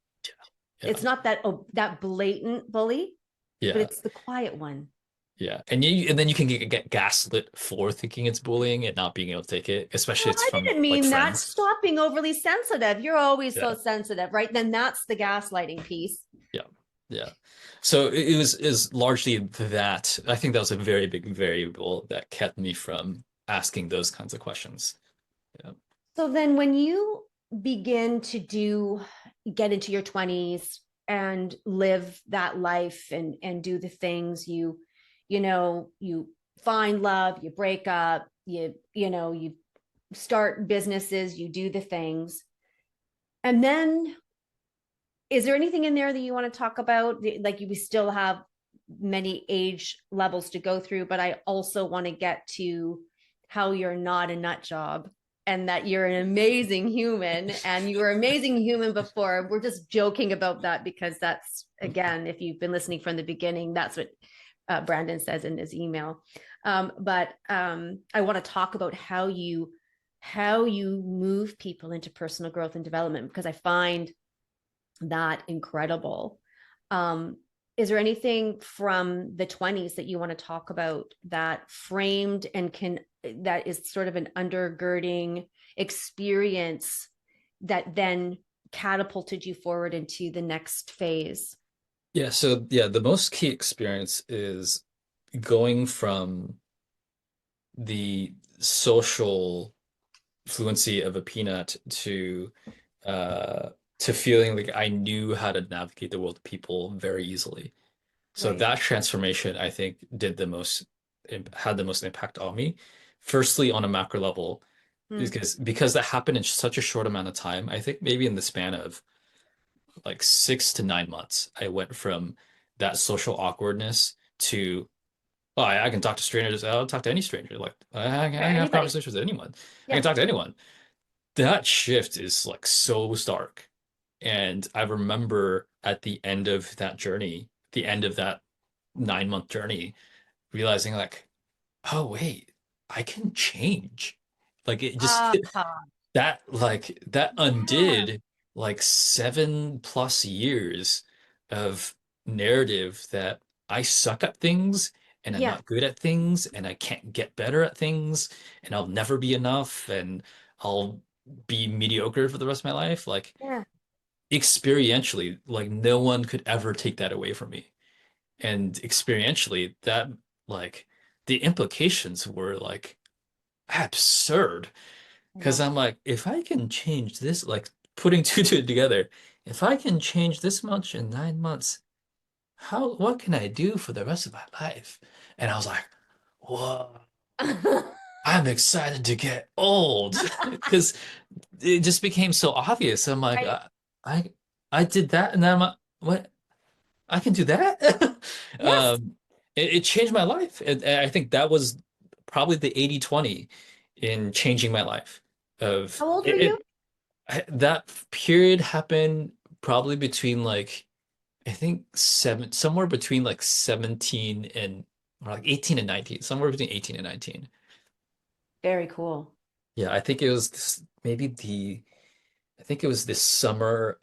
[SPEAKER 2] Yeah.
[SPEAKER 1] It's not that blatant bully, but
[SPEAKER 2] Yeah.
[SPEAKER 1] it's the quiet one.
[SPEAKER 2] Yeah. And then you can get gaslit for thinking it's bullying and not being able to take it, especially
[SPEAKER 1] Well,
[SPEAKER 2] it's
[SPEAKER 1] I
[SPEAKER 2] from
[SPEAKER 1] didn't
[SPEAKER 2] like
[SPEAKER 1] mean that.
[SPEAKER 2] friends.
[SPEAKER 1] Stop being overly sensitive. You're always so
[SPEAKER 2] Yeah.
[SPEAKER 1] sensitive, right? Then that's the gaslighting piece.
[SPEAKER 2] Yeah. Yeah. So it was is largely that. I think that was a very big variable that kept me from asking those kinds of questions. Yeah.
[SPEAKER 1] So then when you begin to get into your 20s and live that life and do the things you find love, you break up, you start businesses, you do the things. And then is there anything in there that you want to talk about? Like we still have many age levels to go through, but I also want to get to how you're not a nut job and that you're an amazing human and you were an amazing human before. We're just joking about that because that's, again, if you've been listening from the beginning, that's what Brandon says in his email. But I want to talk about how you move people into personal growth and development, because I find that incredible. Is there anything from the 20s that you want to talk about that framed and that is sort of an undergirding experience that then catapulted you forward into the next phase?
[SPEAKER 2] Yeah, so yeah, the most key experience is going from the social fluency of a peanut to feeling like I knew how to navigate the world of people very easily. So
[SPEAKER 1] Right.
[SPEAKER 2] that transformation, I think, had the most impact on me. Firstly, on a macro level,
[SPEAKER 1] Mm.
[SPEAKER 2] because that happened in such a short amount of time. I think maybe in the span of like 6 to 9 months, I went from that social awkwardness to, oh, I can talk to strangers. I'll talk to any stranger. Like I
[SPEAKER 1] Or
[SPEAKER 2] can have
[SPEAKER 1] anybody.
[SPEAKER 2] conversations with anyone. I can
[SPEAKER 1] Yeah.
[SPEAKER 2] talk to anyone. That shift is like so stark. And I remember at the end of that journey, the end of that 9 month journey, realizing like, oh wait, I can change. Like it just
[SPEAKER 1] Uh,
[SPEAKER 2] that
[SPEAKER 1] yeah.
[SPEAKER 2] undid like 7+ years of narrative that I suck at things and I'm
[SPEAKER 1] Yeah.
[SPEAKER 2] not good at things and I can't get better at things and I'll never be enough and I'll be mediocre for the rest of my life. Like
[SPEAKER 1] Yeah.
[SPEAKER 2] experientially, like no one could ever take that away from me. And experientially, that like the implications were like absurd.
[SPEAKER 1] I
[SPEAKER 2] Because
[SPEAKER 1] know.
[SPEAKER 2] I'm like, if I can change this, like putting two together, if I can change this much in 9 months, what can I do for the rest of my life? And I was like, whoa, I'm excited to get old because it just became so obvious. I'm like,
[SPEAKER 1] Right.
[SPEAKER 2] I, I did that, and then I'm like, what? I can do that?
[SPEAKER 1] Yes.
[SPEAKER 2] It changed my life. And I think that was probably the 80/20 in changing my life. Of
[SPEAKER 1] How old were you?
[SPEAKER 2] that period happened probably between like I think somewhere between like 17 and or like 18 and 19, somewhere between 18 and 19.
[SPEAKER 1] Very cool.
[SPEAKER 2] Yeah, I think it was maybe I think it was this summer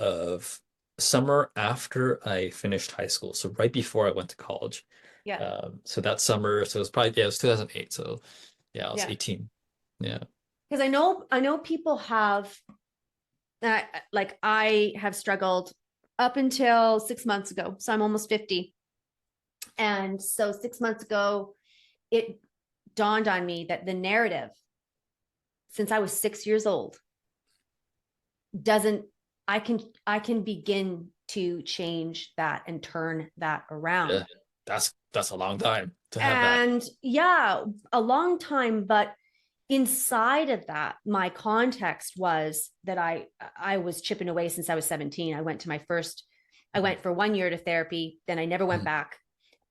[SPEAKER 2] after I finished high school, so right before I went to college.
[SPEAKER 1] Yeah.
[SPEAKER 2] So that summer, so it was probably yeah, it was 2008. So yeah, I was
[SPEAKER 1] Yeah.
[SPEAKER 2] 18. Yeah.
[SPEAKER 1] Because I know people have like I have struggled up until 6 months ago. So I'm almost 50. And so 6 months ago, it dawned on me that the narrative since I was 6 years old doesn't I can begin to change that and turn that
[SPEAKER 2] Yeah.
[SPEAKER 1] around.
[SPEAKER 2] That's a long time to have that.
[SPEAKER 1] And yeah, a long time, but inside of that, my context was that I was chipping away since I was 17. I
[SPEAKER 2] Mhm.
[SPEAKER 1] went for 1 year to therapy, then I never went
[SPEAKER 2] Mhm.
[SPEAKER 1] back,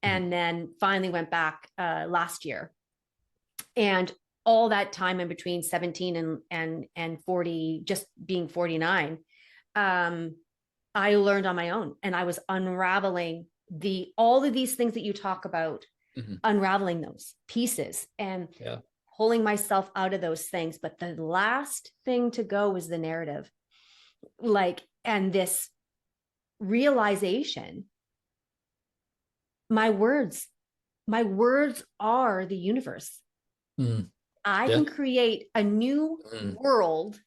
[SPEAKER 2] Mhm.
[SPEAKER 1] and then finally went back last year. And all that time in between 17 and 40, just being 49, um, I learned on my own, and I was unraveling the all of these things that you talk about,
[SPEAKER 2] Mhm.
[SPEAKER 1] unraveling those pieces and
[SPEAKER 2] Yeah.
[SPEAKER 1] pulling myself out of those things. But the last thing to go was the narrative, like, and this realization, my words, my words are the universe.
[SPEAKER 2] Mm.
[SPEAKER 1] I
[SPEAKER 2] Yeah.
[SPEAKER 1] can create a new
[SPEAKER 2] Mm.
[SPEAKER 1] world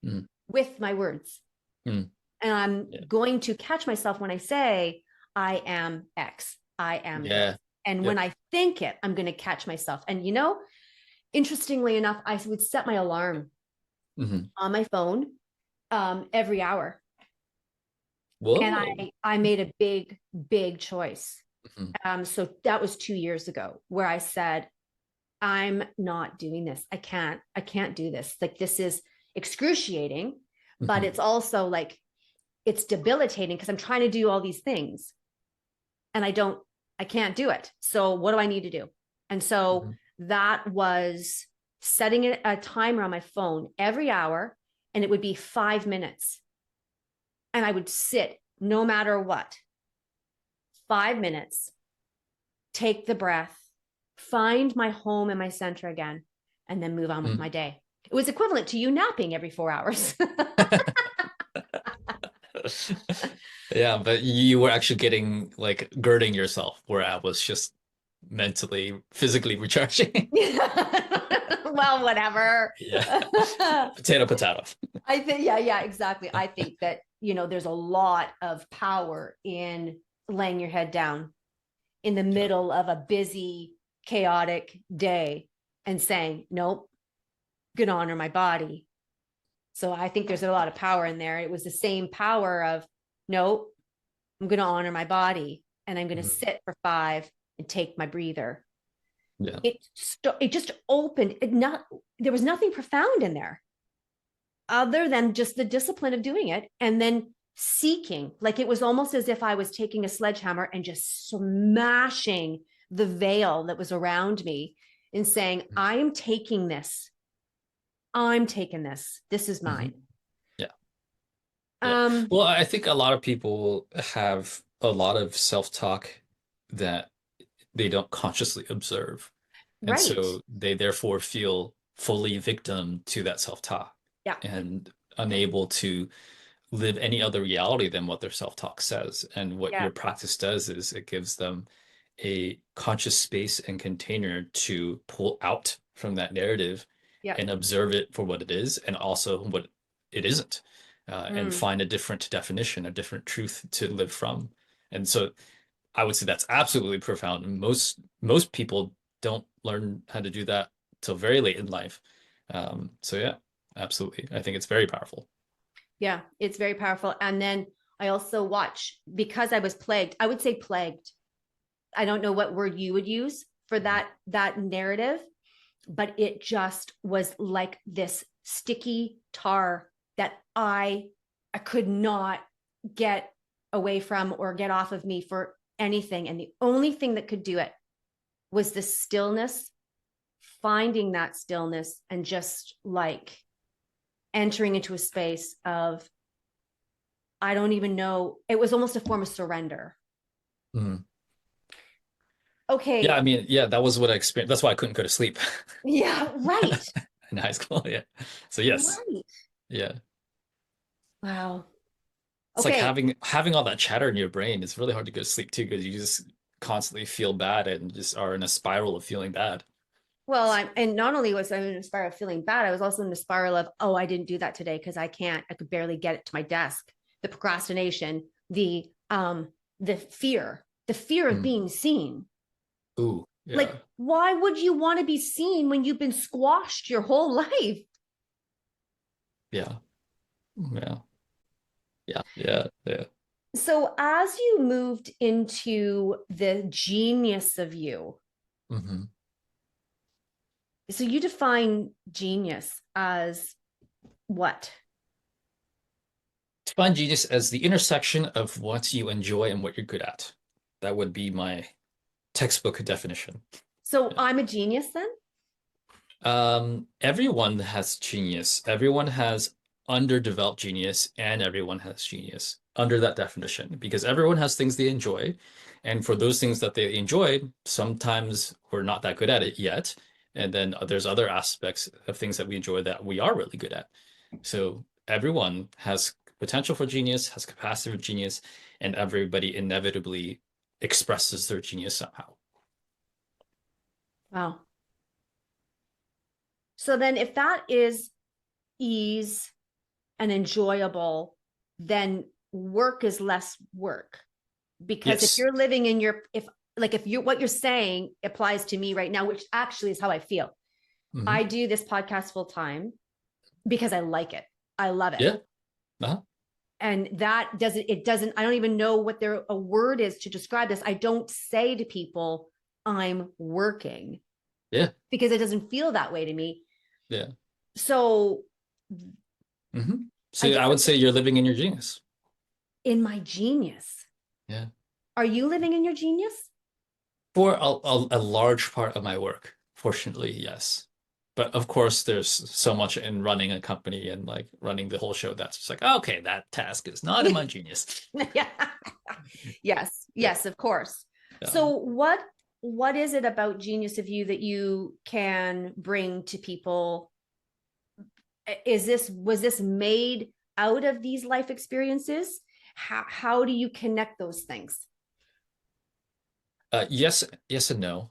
[SPEAKER 2] Mm.
[SPEAKER 1] with my words.
[SPEAKER 2] Mm.
[SPEAKER 1] And I'm
[SPEAKER 2] Yeah.
[SPEAKER 1] going to catch myself when I say, I am X, I am this.
[SPEAKER 2] Yeah.
[SPEAKER 1] And when
[SPEAKER 2] Yep.
[SPEAKER 1] I think it, I'm going to catch myself. And, interestingly enough, I would set my alarm
[SPEAKER 2] Hmm.
[SPEAKER 1] on my phone every hour. And
[SPEAKER 2] Whoa.
[SPEAKER 1] I made a big choice.
[SPEAKER 2] Hmm.
[SPEAKER 1] So that was 2 years ago where I said, I'm not doing this. I can't do this. Like, this is excruciating, but
[SPEAKER 2] Hmm.
[SPEAKER 1] it's also like, it's debilitating because I'm trying to do all these things and I can't do it. So what do I need to do? And so
[SPEAKER 2] Hmm.
[SPEAKER 1] that was setting a timer on my phone every hour, and it would be 5 minutes. And I would sit no matter what, 5 minutes, take the breath, find my home and my center again, and then move on with my day. It was equivalent to you napping every 4 hours.
[SPEAKER 2] Yeah, but you were actually getting like girding yourself, where I was just mentally, physically recharging.
[SPEAKER 1] Well, whatever.
[SPEAKER 2] Yeah. Potato, potato.
[SPEAKER 1] I think, yeah, exactly. I think that, there's a lot of power in laying your head down in the middle of a busy, chaotic day and saying, nope, gonna honor my body. So I think there's a lot of power in there. It was the same power of, nope, I'm gonna honor my body and I'm gonna sit for 5 and take my breather.
[SPEAKER 2] Yeah.
[SPEAKER 1] It just opened. There was nothing profound in there other than just the discipline of doing it and then seeking. Like, it was almost as if I was taking a sledgehammer and just smashing the veil that was around me and saying, I am taking this. I'm taking this. This is mine.
[SPEAKER 2] Yeah. Yeah. Well, I think a lot of people have a lot of self-talk that they don't consciously observe. And
[SPEAKER 1] Right.
[SPEAKER 2] so they therefore feel fully victim to that self-talk.
[SPEAKER 1] Yeah.
[SPEAKER 2] And unable to live any other reality than what their self-talk says. And what your practice does is it gives them a conscious space and container to pull out from that narrative and observe it for what it is, and also what it isn't, and find a different definition, a different truth to live from. And so I would say that's absolutely profound. And most people don't learn how to do that till very late in life. So yeah, absolutely. I think it's very powerful.
[SPEAKER 1] Yeah, it's very powerful. And then I also watch, because I was plagued, I would say plagued. I don't know what word you would use for that narrative, but it just was like this sticky tar that I could not get away from or get off of me for anything. And the only thing that could do it was the stillness, finding that stillness and just like entering into a space of, I don't even know. It was almost a form of surrender. Okay.
[SPEAKER 2] Yeah, I mean, yeah, that was what I experienced. That's why I couldn't go to sleep.
[SPEAKER 1] Yeah, right.
[SPEAKER 2] In high school. Yeah. So yes.
[SPEAKER 1] Right.
[SPEAKER 2] Yeah.
[SPEAKER 1] Wow.
[SPEAKER 2] It's like having all that chatter in your brain. It's really hard to go to sleep too, because you just constantly feel bad and just are in a spiral of feeling bad.
[SPEAKER 1] Well, and not only was I in a spiral of feeling bad, I was also in the spiral of, oh, I didn't do that today because I could barely get it to my desk. The procrastination, the fear of being seen.
[SPEAKER 2] Ooh, yeah.
[SPEAKER 1] Like, why would you want to be seen when you've been squashed your whole life?
[SPEAKER 2] Yeah. Yeah. Yeah. Yeah. Yeah.
[SPEAKER 1] So as you moved into the genius of you, so you define genius as what?
[SPEAKER 2] Define genius as the intersection of what you enjoy and what you're good at. That would be my textbook definition.
[SPEAKER 1] So I'm a genius then?
[SPEAKER 2] Everyone has genius. Everyone has underdeveloped genius, and everyone has genius under that definition, because everyone has things they enjoy. And for those things that they enjoy, sometimes we're not that good at it yet. And then there's other aspects of things that we enjoy that we are really good at. So everyone has potential for genius, has capacity for genius, and everybody inevitably expresses their genius somehow.
[SPEAKER 1] Wow. So then if that is ease and enjoyable, then work is less work. Because if you're living in if what you're saying applies to me right now, which actually is how I feel. I do this podcast full time because I like it. I love it.
[SPEAKER 2] Yeah.
[SPEAKER 1] And that doesn't, I don't even know what a word is to describe this. I don't say to people, I'm working.
[SPEAKER 2] Yeah.
[SPEAKER 1] Because it doesn't feel that way to me.
[SPEAKER 2] Yeah.
[SPEAKER 1] So.
[SPEAKER 2] So I would say you're living in your genius.
[SPEAKER 1] In my genius.
[SPEAKER 2] Yeah.
[SPEAKER 1] Are you living in your genius?
[SPEAKER 2] For a large part of my work, fortunately, yes. But of course, there's so much in running a company and like running the whole show that's just like, okay, that task is not in my genius.
[SPEAKER 1] Yeah. Yes,
[SPEAKER 2] Yeah.
[SPEAKER 1] yes, of course.
[SPEAKER 2] Um,
[SPEAKER 1] So what is it about Genius of You that you can bring to people? Is this was this made out of these life experiences? How do you connect those things?
[SPEAKER 2] yes, yes and no.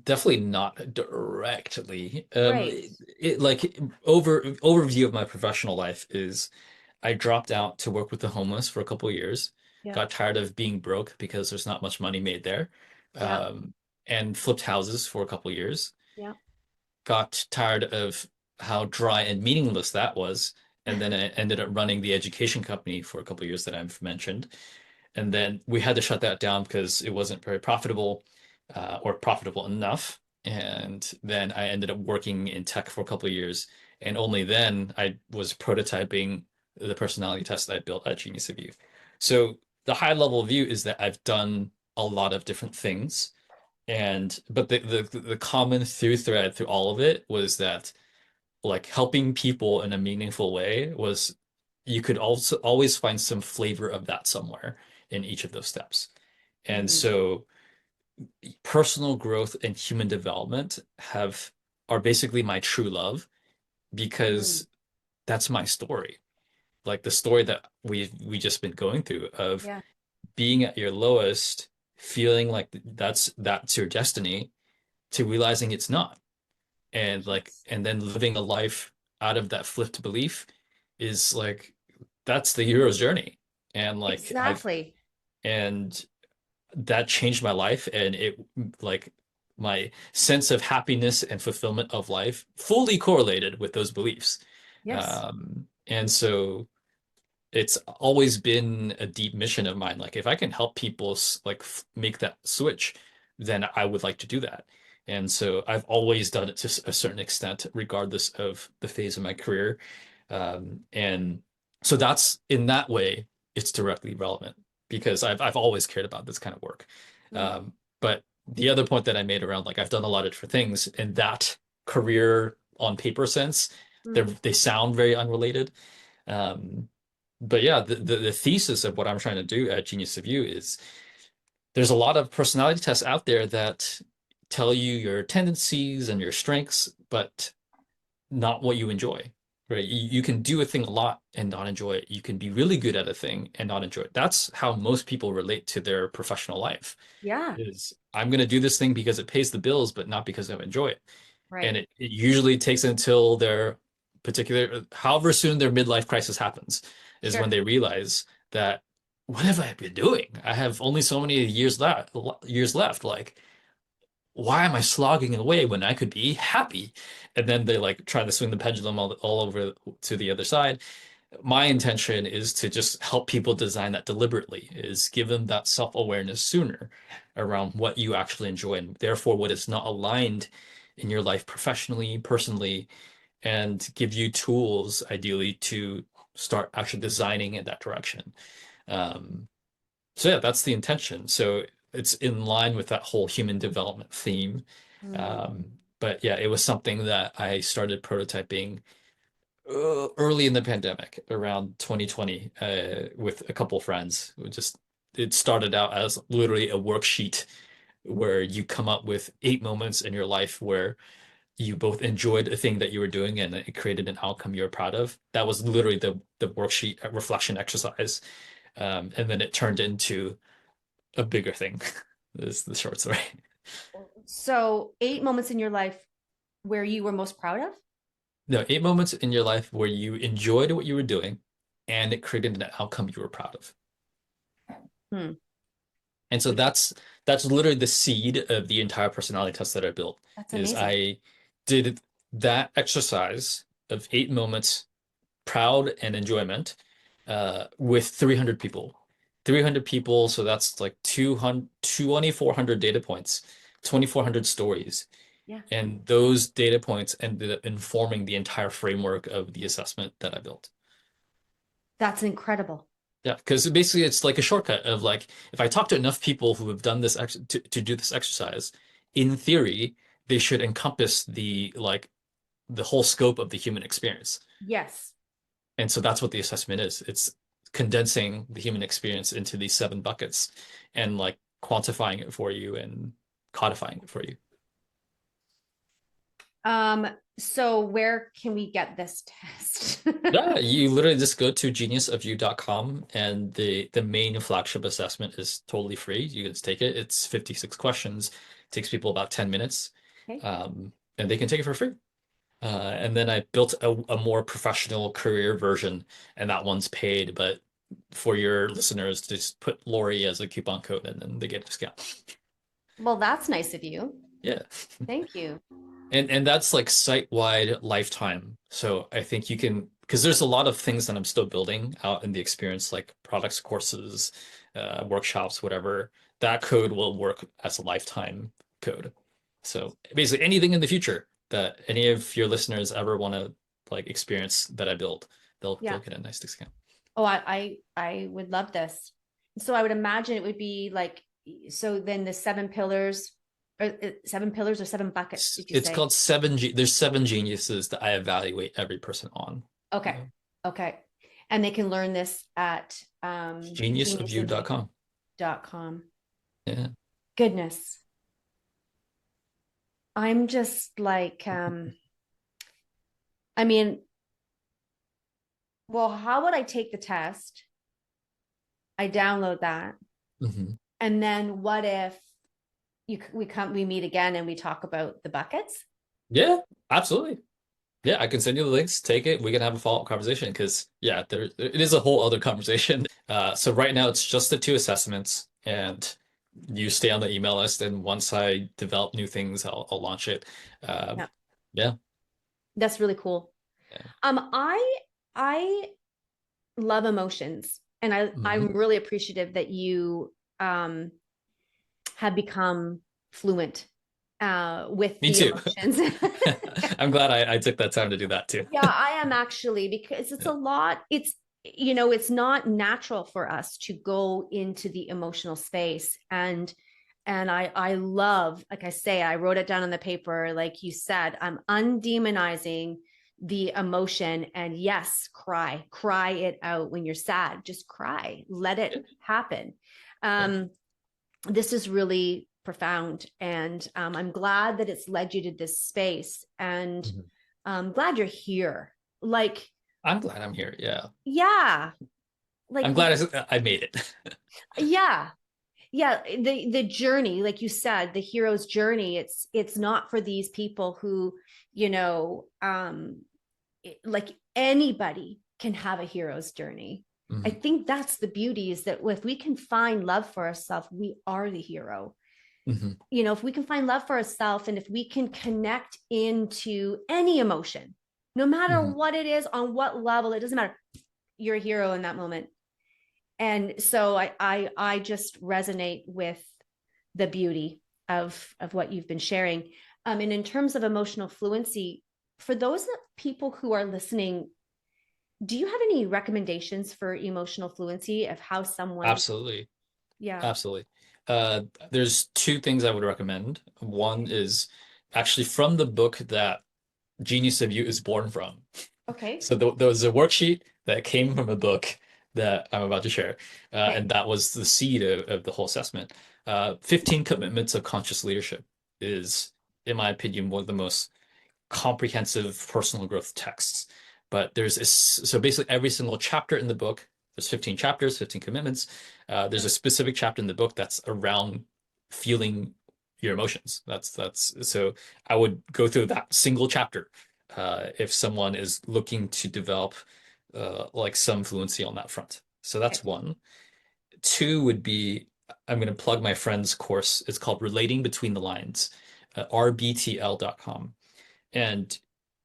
[SPEAKER 2] Definitely not directly.
[SPEAKER 1] Right.
[SPEAKER 2] Like overview of my professional life is I dropped out to work with the homeless for a couple of years,
[SPEAKER 1] Yeah.
[SPEAKER 2] got tired of being broke because there's not much money made there,
[SPEAKER 1] Yeah.
[SPEAKER 2] um, and flipped houses for a couple of years.
[SPEAKER 1] Yeah.
[SPEAKER 2] Got tired of how dry and meaningless that was, and then I ended up running the education company for a couple of years that I've mentioned. And then we had to shut that down because it wasn't very profitable or profitable enough. And then I ended up working in tech for a couple of years. And only then I was prototyping the personality test that I built at Genius of You. So the high level view is that I've done a lot of different things. And but the common through thread through all of it was that like helping people in a meaningful way was you could also always find some flavor of that somewhere in each of those steps. And
[SPEAKER 1] Mm,
[SPEAKER 2] so personal growth and human development have are basically my true love
[SPEAKER 1] mm,
[SPEAKER 2] because that's my story. Like the story that we just been going through of
[SPEAKER 1] yeah.
[SPEAKER 2] being at your lowest, feeling like that's your destiny to realizing it's not. And like
[SPEAKER 1] Yes.
[SPEAKER 2] and then living a life out of that flipped belief is like that's the hero's journey. And like I've
[SPEAKER 1] Exactly.
[SPEAKER 2] and that changed my life and it like my sense of happiness and fulfillment of life fully correlated with those beliefs.
[SPEAKER 1] Yes.
[SPEAKER 2] And so it's always been a deep mission of mine. Like if I can help people like make that switch, then I would like to do that. And so I've always done it to a certain extent, regardless of the phase of my career. And so that's in that way, it's directly relevant because I've always cared about this kind of work.
[SPEAKER 1] Mm,
[SPEAKER 2] But the other point that I made around like I've done a lot of different things in that career on paper sense,
[SPEAKER 1] mm,
[SPEAKER 2] they sound very unrelated. Um, but yeah, the thesis of what I'm trying to do at Genius of You is there's a lot of personality tests out there that tell you your tendencies and your strengths, but not what you enjoy, right? You can do a thing a lot and not enjoy it. You can be really good at a thing and not enjoy it. That's how most people relate to their professional life
[SPEAKER 1] yeah.
[SPEAKER 2] is I'm going to do this thing because it pays the bills, but not because I enjoy it. And
[SPEAKER 1] Right.
[SPEAKER 2] it usually takes until their particular, however soon their midlife crisis happens, is when
[SPEAKER 1] Sure.
[SPEAKER 2] they realize that what have I been doing? I have only so many years left. Like, why am I slogging away when I could be happy? And then they like try to swing the pendulum all over to the other side. My intention is to just help people design that deliberately, is give them that self-awareness sooner around what you actually enjoy and therefore what is not aligned in your life professionally, personally, and give you tools ideally to start actually designing in that direction. Um, so yeah, that's the intention. So it's in line with that whole human development theme.
[SPEAKER 1] Mm,
[SPEAKER 2] Um, but yeah, it was something that I started prototyping early in the pandemic, around 2020, with a couple friends. It started out as literally a worksheet where you come up with 8 moments in your life where you both enjoyed a thing that you were doing and it created an outcome you're proud of. That was literally the worksheet reflection exercise. And then it turned into a bigger thing, is the short story.
[SPEAKER 1] so 8 moments in your life where you were most proud of?
[SPEAKER 2] No, 8 moments in your life where you enjoyed what you were doing and it created an outcome you were proud of.
[SPEAKER 1] Hmm.
[SPEAKER 2] And so that's literally the seed of the entire personality test that I built,
[SPEAKER 1] That's
[SPEAKER 2] is
[SPEAKER 1] amazing.
[SPEAKER 2] I did that exercise of 8 moments proud and enjoyment with 300 people. 300 people, so that's like 200, 2,400 data points, 2,400 stories.
[SPEAKER 1] Yeah.
[SPEAKER 2] And those data points ended up informing the entire framework of the assessment that I built.
[SPEAKER 1] That's incredible.
[SPEAKER 2] Yeah, because basically it's like a shortcut of like if I talk to enough people who have done this to do this exercise, in theory, they should encompass the like the whole scope of the human experience.
[SPEAKER 1] Yes.
[SPEAKER 2] And so that's what the assessment is. It's condensing the human experience into these 7 buckets and like quantifying it for you and codifying it for you.
[SPEAKER 1] So where can we get this test?
[SPEAKER 2] Yeah, you literally just go to geniusofyou.com, and the main flagship assessment is totally free. You can just take it. It's 56 questions. It takes people about 10 minutes.
[SPEAKER 1] Okay.
[SPEAKER 2] And they can take it for free. And then I built a more professional career version, and that one's paid. But for your listeners, just put Lori as a coupon code, and then they get a discount.
[SPEAKER 1] Well, that's nice of you.
[SPEAKER 2] Yeah.
[SPEAKER 1] Thank you.
[SPEAKER 2] And that's like site-wide lifetime. So I think you can, because there's a lot of things that I'm still building out in the experience, like products, courses, workshops, whatever. That code will work as a lifetime code. So basically anything in the future that any of your listeners ever want to like experience that I build, they'll get a nice discount.
[SPEAKER 1] Oh, I would love this. So I would imagine it would be like, so then the 7 pillars or 7 pillars or 7 buckets, did you
[SPEAKER 2] It's
[SPEAKER 1] say?
[SPEAKER 2] called there's 7 geniuses that I evaluate every person on.
[SPEAKER 1] Okay. Okay. And they can learn this at
[SPEAKER 2] Geniusofyou.com.
[SPEAKER 1] geniusofyou.com.
[SPEAKER 2] Yeah.
[SPEAKER 1] Goodness. I'm just like, I mean, well, how would I take the test? I download that.
[SPEAKER 2] Mm-hmm.
[SPEAKER 1] And then what if we meet again and we talk about the buckets?
[SPEAKER 2] Yeah, absolutely. Yeah, I can send you the links. Take it. We can have a follow-up conversation because yeah, it is a whole other conversation. So right now it's just the 2 assessments, and you stay on the email list. And once I develop new things, I'll launch it.
[SPEAKER 1] Yeah.
[SPEAKER 2] Yeah.
[SPEAKER 1] That's really cool.
[SPEAKER 2] Yeah.
[SPEAKER 1] I love emotions, and I'm
[SPEAKER 2] Mhm.
[SPEAKER 1] really appreciative that you have become fluent with
[SPEAKER 2] Me
[SPEAKER 1] the
[SPEAKER 2] too.
[SPEAKER 1] emotions.
[SPEAKER 2] I'm glad I took that time to do that too.
[SPEAKER 1] Yeah, I am actually, because it's
[SPEAKER 2] Yeah.
[SPEAKER 1] a lot. It's not natural for us to go into the emotional space. And I love, like I say, I wrote it down on the paper, like you said, I'm undemonizing the emotion. And yes, cry it out when you're sad. Just cry, let
[SPEAKER 2] Yeah.
[SPEAKER 1] it happen.
[SPEAKER 2] Yeah.
[SPEAKER 1] This is really profound, and I'm glad that it's led you to this space, and
[SPEAKER 2] Mhm.
[SPEAKER 1] I'm glad you're here. Like,
[SPEAKER 2] I'm glad I'm here. Yeah.
[SPEAKER 1] yeah, like,
[SPEAKER 2] I'm glad I made it.
[SPEAKER 1] yeah, yeah. The journey, like you said, the hero's journey. It's not for these people who, like anybody can have a hero's journey. I
[SPEAKER 2] Mhm.
[SPEAKER 1] think that's the beauty, is that if we can find love for ourselves, we are the hero.
[SPEAKER 2] Mhm.
[SPEAKER 1] If we can find love for ourselves, and if we can connect into any emotion, no matter
[SPEAKER 2] Mhm.
[SPEAKER 1] what it is, on what level, it doesn't matter. You're a hero in that moment. And so I just resonate with the beauty of what you've been sharing. And in terms of emotional fluency, for those people who are listening, do you have any recommendations for emotional fluency, of how someone?
[SPEAKER 2] Absolutely.
[SPEAKER 1] Yeah.
[SPEAKER 2] Absolutely. There's 2 things I would recommend. One is actually from the book that Genius of You is born from.
[SPEAKER 1] Okay.
[SPEAKER 2] So there was a worksheet that came from a book that I'm about to share,
[SPEAKER 1] Okay.
[SPEAKER 2] and that was the seed of the whole assessment. 15 Commitments of Conscious Leadership is, in my opinion, one of the most comprehensive personal growth texts. But so basically every single chapter in the book, there's 15 chapters, 15 commitments. There's a specific chapter in the book that's around feeling your emotions. That's so I would go through that single chapter if someone is looking to develop like some fluency on that front. So that's
[SPEAKER 1] Okay.
[SPEAKER 2] one. Two would be, I'm going to plug my friend's course. It's called Relating Between the Lines, rbtl.com. And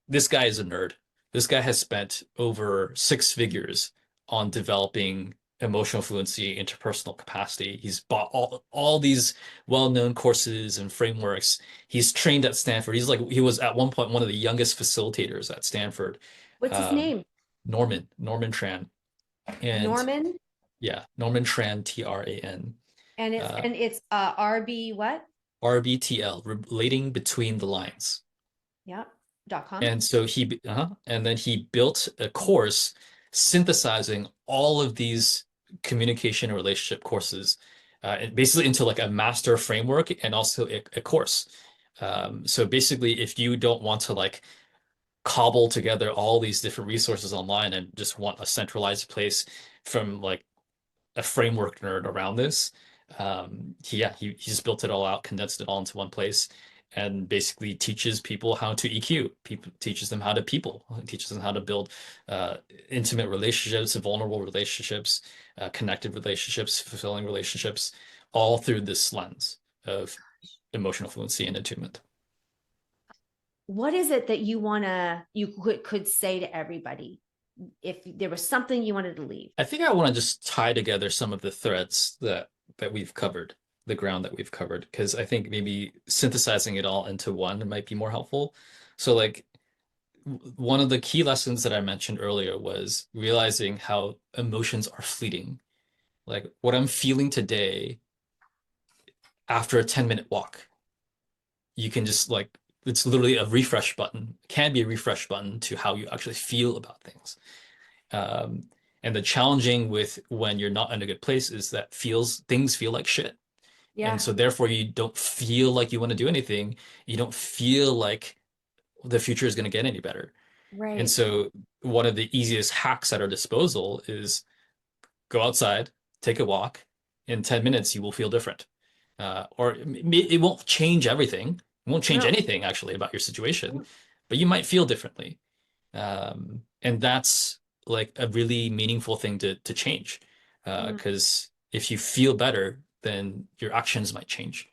[SPEAKER 2] this guy is a nerd. This guy has spent over 6 figures on developing emotional fluency, interpersonal capacity. He's bought all these well-known courses and frameworks. He's trained at Stanford. He was at one point one of the youngest facilitators at Stanford.
[SPEAKER 1] What's his
[SPEAKER 2] Um,
[SPEAKER 1] name?
[SPEAKER 2] Norman Tran. And
[SPEAKER 1] Norman.
[SPEAKER 2] yeah, Norman Tran, Tran.
[SPEAKER 1] And it's
[SPEAKER 2] Uh,
[SPEAKER 1] and it's RB what?
[SPEAKER 2] RBTL, Relating Between the Lines.
[SPEAKER 1] Yeah. .com.
[SPEAKER 2] And so and then he built a course synthesizing all of these communication and relationship courses, and basically into like a master framework and also a course. So basically, if you don't want to like cobble together all these different resources online and just want a centralized place from like a framework nerd around this. He just built it all out, condensed it all into one place, and basically teaches people how to EQ. People teaches them how to people, teaches them how to build uh, intimate relationships, vulnerable relationships, connected relationships, fulfilling relationships, all through this lens of emotional fluency and attunement.
[SPEAKER 1] What is it that you could say to everybody if there was something you wanted to leave?
[SPEAKER 2] I think I want to just tie together some of the threads that we've covered, the ground that we've covered, because I think maybe synthesizing it all into one might be more helpful. So like one of the key lessons that I mentioned earlier was realizing how emotions are fleeting. Like what I'm feeling today after a 10-minute walk, you can just like it's literally a refresh button, can be a refresh button to how you actually feel about things. Um, and the challenging with when you're not in a good place is that things feel like shit. And
[SPEAKER 1] Yeah,
[SPEAKER 2] so therefore you don't feel like you want to do anything. You don't feel like the future is going to get any better. And
[SPEAKER 1] right.
[SPEAKER 2] so one of the easiest hacks at our disposal is go outside, take a walk. In 10 minutes, you will feel different. Or it won't change everything. It won't change
[SPEAKER 1] No.
[SPEAKER 2] anything actually about your situation, but you might feel differently. And that's like a really meaningful thing to change.
[SPEAKER 1] Mm,
[SPEAKER 2] Because if you feel better, then your actions might change.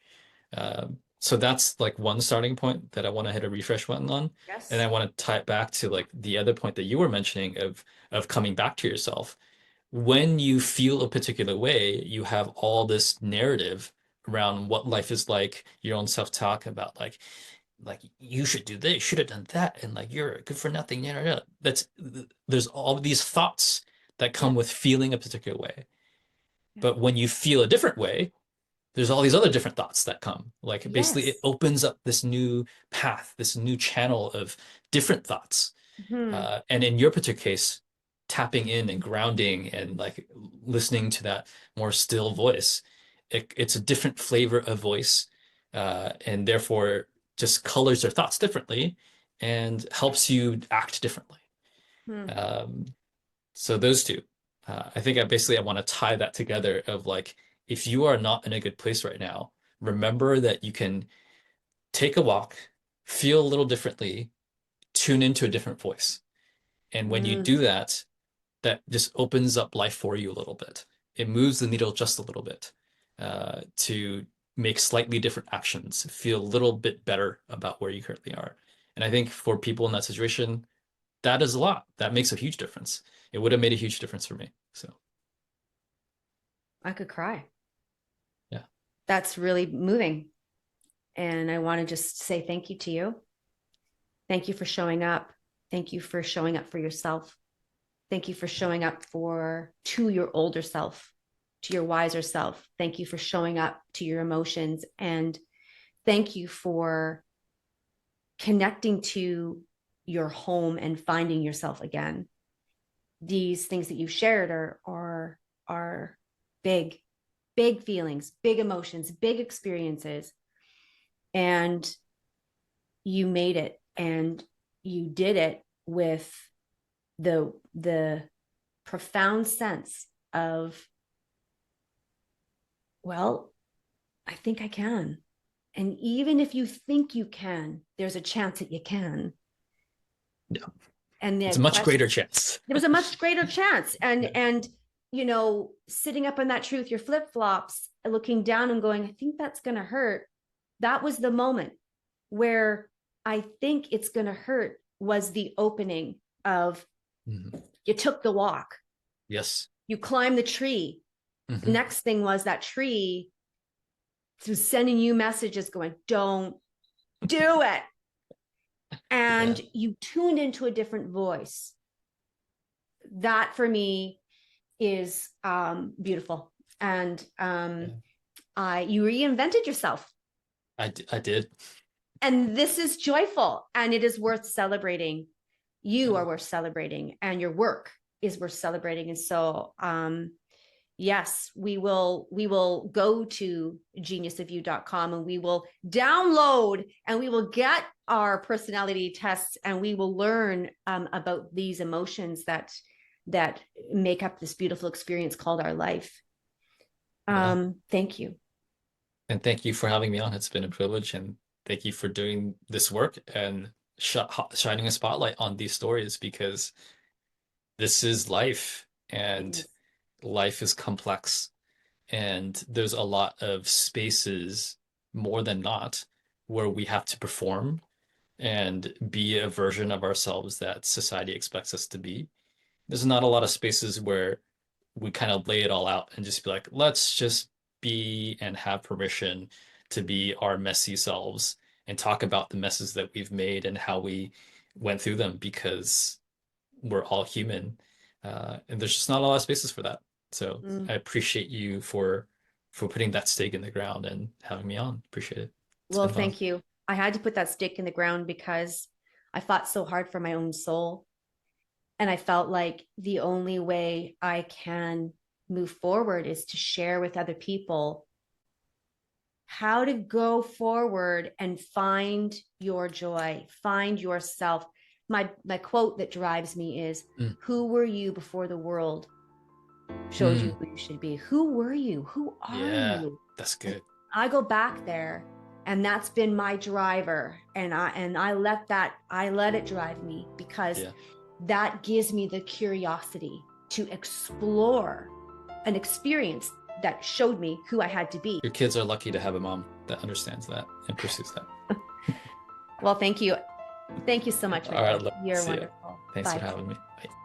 [SPEAKER 2] So that's like one starting point that I want to hit a refresh button on. And I
[SPEAKER 1] yes.
[SPEAKER 2] want to tie it back to like the other point that you were mentioning of coming back to yourself. When you feel a particular way, you have all this narrative around what life is like, your own self-talk about like you should do this, should have done that, and like you're good for nothing. That's there's all these thoughts that
[SPEAKER 1] Yeah.
[SPEAKER 2] come with feeling a particular way.
[SPEAKER 1] Yeah.
[SPEAKER 2] But when you feel a different way, there's all these other different thoughts that come. Like basically it
[SPEAKER 1] Yes.
[SPEAKER 2] opens up this new path, this new channel of different thoughts.
[SPEAKER 1] Hmm.
[SPEAKER 2] And in your particular case, tapping in and grounding and like listening to that more still voice, it's a different flavor of voice, and therefore just colors their thoughts differently and helps you act differently.
[SPEAKER 1] Hmm.
[SPEAKER 2] Um, so those two, I think I want to tie that together of like, if you are not in a good place right now, remember that you can take a walk, feel a little differently, tune into a different voice. And when you
[SPEAKER 1] Mm,
[SPEAKER 2] do that, that just opens up life for you a little bit. It moves the needle just a little bit, to make slightly different actions, feel a little bit better about where you currently are. And I think for people in that situation, that is a lot. That makes a huge difference. It would have made a huge difference for me. So,
[SPEAKER 1] I could cry.
[SPEAKER 2] yeah.
[SPEAKER 1] That's really moving. And I want to just say thank you to you. Thank you for showing up. Thank you for showing up for yourself. Thank you for showing up to your older self, to your wiser self. Thank you for showing up to your emotions. And thank you for connecting to your home and finding yourself again. These things that you shared are big, big feelings, big emotions, big experiences. And you made it, and you did it with the profound sense of, well, I think I can. And even if you think you can, there's a chance that you can.
[SPEAKER 2] Yeah.
[SPEAKER 1] And
[SPEAKER 2] It's
[SPEAKER 1] the
[SPEAKER 2] a much
[SPEAKER 1] question,
[SPEAKER 2] greater chance.
[SPEAKER 1] there was a much greater chance. And
[SPEAKER 2] Yeah.
[SPEAKER 1] sitting up on that tree with your flip-flops, looking down and going, I think that's gonna hurt. That was the moment where I think it's gonna hurt was the opening of,
[SPEAKER 2] Mhm.
[SPEAKER 1] you took the walk,
[SPEAKER 2] Yes.
[SPEAKER 1] you climbed the tree. The
[SPEAKER 2] Hmm.
[SPEAKER 1] next thing was that tree was sending you messages going, don't do it.
[SPEAKER 2] Yeah.
[SPEAKER 1] And you tuned into a different voice. That for me is beautiful. And
[SPEAKER 2] Yeah.
[SPEAKER 1] you reinvented yourself.
[SPEAKER 2] I did.
[SPEAKER 1] And this is joyful, and it is worth celebrating. You are worth celebrating, and your work is worth celebrating. And so, yes, we will go to geniusofyou.com and we will download and we will get our personality tests, and we will learn about these emotions that make up this beautiful experience called our life.
[SPEAKER 2] Yeah.
[SPEAKER 1] Thank you.
[SPEAKER 2] And thank you for having me on. It's been a privilege, and thank you for doing this work and shining a spotlight on these stories, because this is life, and life is complex, and there's a lot of spaces, more than not, where we have to perform and be a version of ourselves that society expects us to be. There's not a lot of spaces where we kind of lay it all out and just be like, let's just be and have permission to be our messy selves and talk about the messes that we've made and how we went through them, because we're all human. And there's just not a lot of spaces for that. So
[SPEAKER 1] Mm.
[SPEAKER 2] I appreciate you for putting that stake in the ground and having me on. Appreciate it. It's
[SPEAKER 1] Well,
[SPEAKER 2] been fun.
[SPEAKER 1] thank you. I had to put that stake in the ground because I fought so hard for my own soul. And I felt like the only way I can move forward is to share with other people how to go forward and find your joy, find yourself. My quote that drives me is,
[SPEAKER 2] Mm.
[SPEAKER 1] who were you before the world showed you
[SPEAKER 2] Mm.
[SPEAKER 1] who you should be? Who were you? Who are
[SPEAKER 2] Yeah,
[SPEAKER 1] you?
[SPEAKER 2] that's
[SPEAKER 1] And
[SPEAKER 2] good.
[SPEAKER 1] I go back there, and that's been my driver. And I let it drive me, because
[SPEAKER 2] Yeah.
[SPEAKER 1] that gives me the curiosity to explore an experience that showed me who I had to be.
[SPEAKER 2] Your kids are lucky to have a mom that understands that and pursues that.
[SPEAKER 1] Well, thank you. Thank you so much, my
[SPEAKER 2] All right,
[SPEAKER 1] friend.
[SPEAKER 2] let's
[SPEAKER 1] You're
[SPEAKER 2] see ya.
[SPEAKER 1] wonderful.
[SPEAKER 2] Thanks for
[SPEAKER 1] Bye.
[SPEAKER 2] having me. Bye.